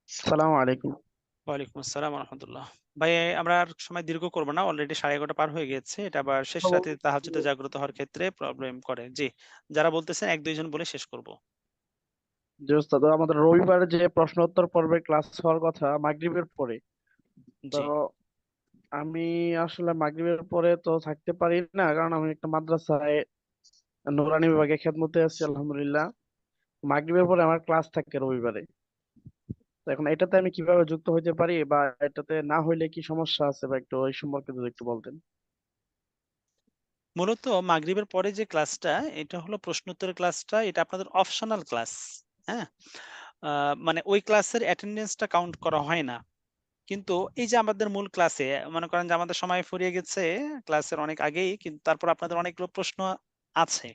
আসসালামু আলাইকুম। ওয়ালাইকুম আসসালাম ওয়া রাহমাতুল্লাহ। ভাই আমরা আর সময় দীর্ঘ করব না। অলরেডি 11:30 পার হয়ে গিয়েছে। এটা আবার শেষ রাতে তাহাজ্জুদে জাগ্রত হওয়ার ক্ষেত্রে প্রবলেম করে। জি। যারা বলতেছেন 1-2 জন বলে শেষ করব। জি ওস্তাদ, আমাদের রবিবারে যে প্রশ্ন উত্তর পর্বের ক্লাস হওয়ার কথা মাগরিবের পরে, তো জি। আমি আসলে মাগরিবের পরে তো থাকতে পারি না, কারণ আমি একটা মাদ্রাসায় নুরানি বিভাগে খেদমতে আছি আলহামদুলিল্লাহ। মাগরিবের পরে আমার ক্লাস থাকে রবিবারে। তো এখন এটাতে আমি কিভাবে যুক্ত হইতে পারি, বা এটাতে না হইলে কি সমস্যা আছে, বা একটু এই সম্পর্কে যদি একটু বলতেন। মূলত মাগরিবের পরে যে ক্লাসটা, এটা হলো প্রশ্নোত্তরের ক্লাসটা, এটা আপনাদের অপশনাল ক্লাস। হ্যাঁ? মানে ওই ক্লাসের অ্যাটেন্ডেন্সটা কাউন্ট করা হয় না। কিন্তু এই যে আমাদের মূল ক্লাসে মনে করেন যে আমাদের সময় ফুরিয়ে গেছে ক্লাসের অনেক আগেই, কিন্তু তারপর আপনাদের অনেকগুলো প্রশ্ন আছে।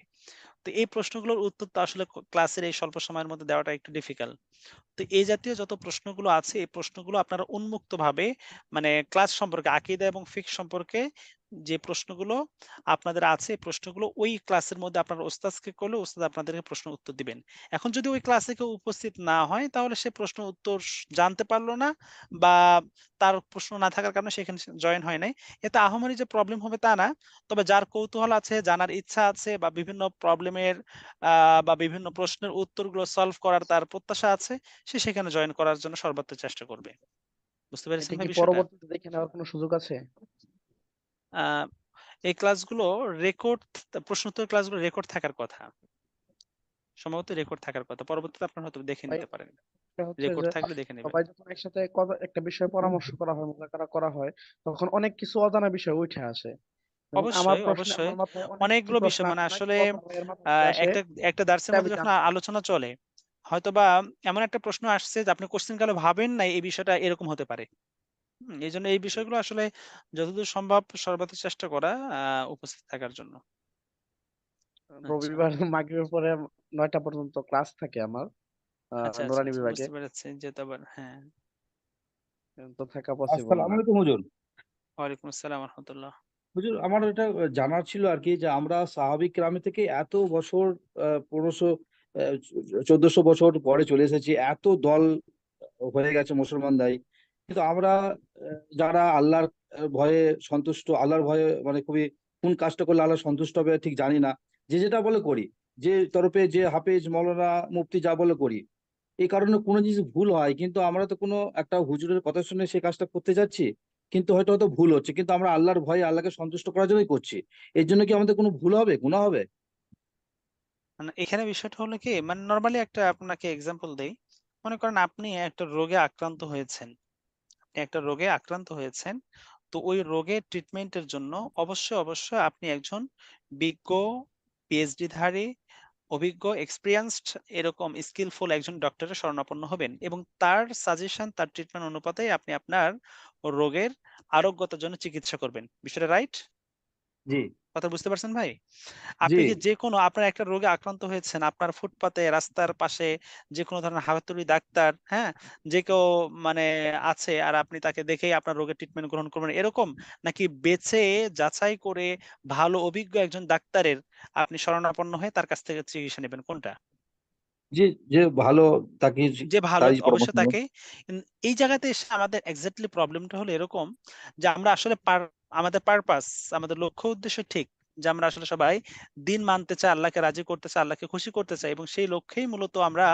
তো এই প্রশ্নগুলোর উত্তর তো আসলে ক্লাসের এই স্বল্প সময়ের মধ্যে দেওয়াটা একটু ডিফিকাল্ট। তো এই জাতীয় যত প্রশ্নগুলো আছে এই প্রশ্নগুলো আপনারা উন্মুক্তভাবে মানে ক্লাস সম্পর্কে আকীদা এবং ফিকহ সম্পর্কে যে প্রশ্নগুলো আপনাদের আছে এই প্রশ্নগুলো ওই ক্লাসের মধ্যে আপনার ওস্তাদকে করলে ওস্তাদ আপনাদেরকে প্রশ্ন উত্তর দিবেন। এখন যদি ওই ক্লাসে কেউ উপস্থিত না হয় তাহলে সে প্রশ্ন উত্তর জানতে পারলো না, বা তার প্রশ্ন না থাকার কারণে সেখানে জয়েন হয় নাই। এতে আহামরি যে প্রবলেম হবে তা না। তবে যার কৌতূহল আছে, জানার ইচ্ছা আছে, বা বিভিন্ন প্রবলেমের বা বিভিন্ন প্রশ্নের উত্তরগুলো সলভ করার তার প্রত্যাশা আছে, সে সেখানে জয়েন করার জন্য সর্বোচ্চ চেষ্টা করবে। বুঝতে পেরেছেন এটা ভাই কি বিষয়টা? পরবর্তীতে দেখে নেওয়ার কোনো সুযোগ আছে? আহ, এই ক্লাসগুলো রেকর্ড, প্রশ্নোত্তর ক্লাসগুলো রেকর্ড থাকার কথা, সম্ভবত রেকর্ড থাকার কথা। পরবর্তীতে আপনারা হয়তো দেখে ভাই, নিতে পারেন। এটা হচ্ছে রেকর্ড যে থাকলে দেখে নেবেন। সবাই যখন একসাথে একটা বিষয়ে পরামর্শ করা হয়, মোজাকারা করা হয়, তখন অনেক কিছু অজানা বিষয় উঠে আসে। যেমন আমার অবশ্যই, প্রশ্নে অবশ্যই। আমার মাথায় অনেক কিছু অনেকগুলো প্রশ্ন বিষয় মানে আসে না, আসলে কিন্তু অন্য ভাইয়ের মাথা থেকে আসে, একটা একটা দার্সের এটা আমি মধ্যে যখন জানতে পারি। আলোচনা চলে, হয়তোবা এমন একটা প্রশ্ন আসছে যে আপনি কোশ্চেন কালে ভাবেন নাই এই বিষয়টা এরকম হতে পারে। এই জন্য এই বিষয়গুলো আসলে যতদূর সম্ভব সর্বোচ্চ চেষ্টা করা উপস্থিত থাকার জন্য। আচ্ছা, রবিবার মাগরিবের পরে 9টা পর্যন্ত ক্লাস থাকে আমার আচ্ছা, আচ্ছা, নুরানি আচ্ছা, বিভাগে, বুঝতে পেরেছি যে তো আবার হ্যাঁ। তো থাকা পসিবল আসসালামু না। আলাইকুম হুজুর। ওয়ালাইকুম আসসালাম রহমতুল্লাহ। হুজুর আমার এটা জানার ছিল আর কি, যে আমরা সাহাবিক কেরামে থেকে এত বছর 1500 1400 বছর পরে চলে এসেছি, এত দল হয়ে গেছে মুসলমান দায়ী, কিন্তু আমরা যারা আল্লাহর ভয়ে সন্তুষ্ট, আল্লাহর ভয়ে মানে খুবই কোন কাজটা করলে আল্লাহ সন্তুষ্ট হবে ঠিক জানি না, যে যেটা বলে করি, যে তরফে যে হাফেজ মৌলানা মুফতি যা বলে করি। এই কারণে কোনো জিনিস ভুল হয়, কিন্তু আমরা তো কোনো একটা হুজুরের কথা শুনে সেই কাজটা করতে যাচ্ছি, কিন্তু হয়তো হয়তো ভুল হচ্ছে, কিন্তু আমরা আল্লাহর ভয়ে আল্লাহকে সন্তুষ্ট করার জন্যই করছি। এর জন্য কি আমাদের কোনো ভুল হবে, গুনাহ হবে? মানে এখানে বিষয়টা হলো কি, মানে নর্মালি একটা আপনাকে এক্সাম্পল দেই। মনে করেন আপনি একটা রোগে আক্রান্ত হয়েছেন, একটা রোগে আক্রান্ত হয়েছেন। তো ওই রোগের ট্রিটমেন্টের জন্য অবশ্যই অবশ্যই আপনি একজন বিজ্ঞ, পিএইচডি ধারী, অভিজ্ঞ, এক্সপিরিয়েন্সড এরকম স্কিলফুল একজন ডক্টরের শরণাপন্ন হবেন, এবং তার সাজেশন, তার ট্রিটমেন্ট অনুপাতে আপনি আপনার রোগের আরোগ্যতার জন্য চিকিৎসা করবেন। বিষয়টা রাইট? জি। কথা বুঝতে পারছেন ভাই? জি আপনি কি যে কোনো আপনার একটা রোগে আক্রান্ত হয়েছেন, আপনার ফুটপাতে রাস্তার পাশে যে কোনো ধরনের হাতুড়ি ডাক্তার, হ্যাঁ, যে কেউ মানে আছে, আর আপনি তাকে দেখেই আপনার রোগের ট্রিটমেন্ট গ্রহণ করবেন এরকম, নাকি বেছে যাচাই করে ভালো অভিজ্ঞ একজন ডাক্তারের আপনি শরণাপন্ন হয়ে তার কাছ থেকে চিকিৎসা নেবেন, কোনটা? যে যে ভালো তাকে যে ভালো তারই পরামর্শ অবশ্যই নেব। তাকে। এই জায়গাতে এসে আমাদের এক্স্যাক্টলি প্রবলেমটা হলো এরকম যে আমরা আসলে আমাদের পারপাস, আমাদের লক্ষ্য উদ্দেশ্য ঠিক, যে আমরা আসলে সবাই দিন মানতে চাই, আল্লাহকে রাজি করতে চাই, আল্লাহকে খুশি করতে চাই, এবং সেই লক্ষ্যেই মূলত আমরা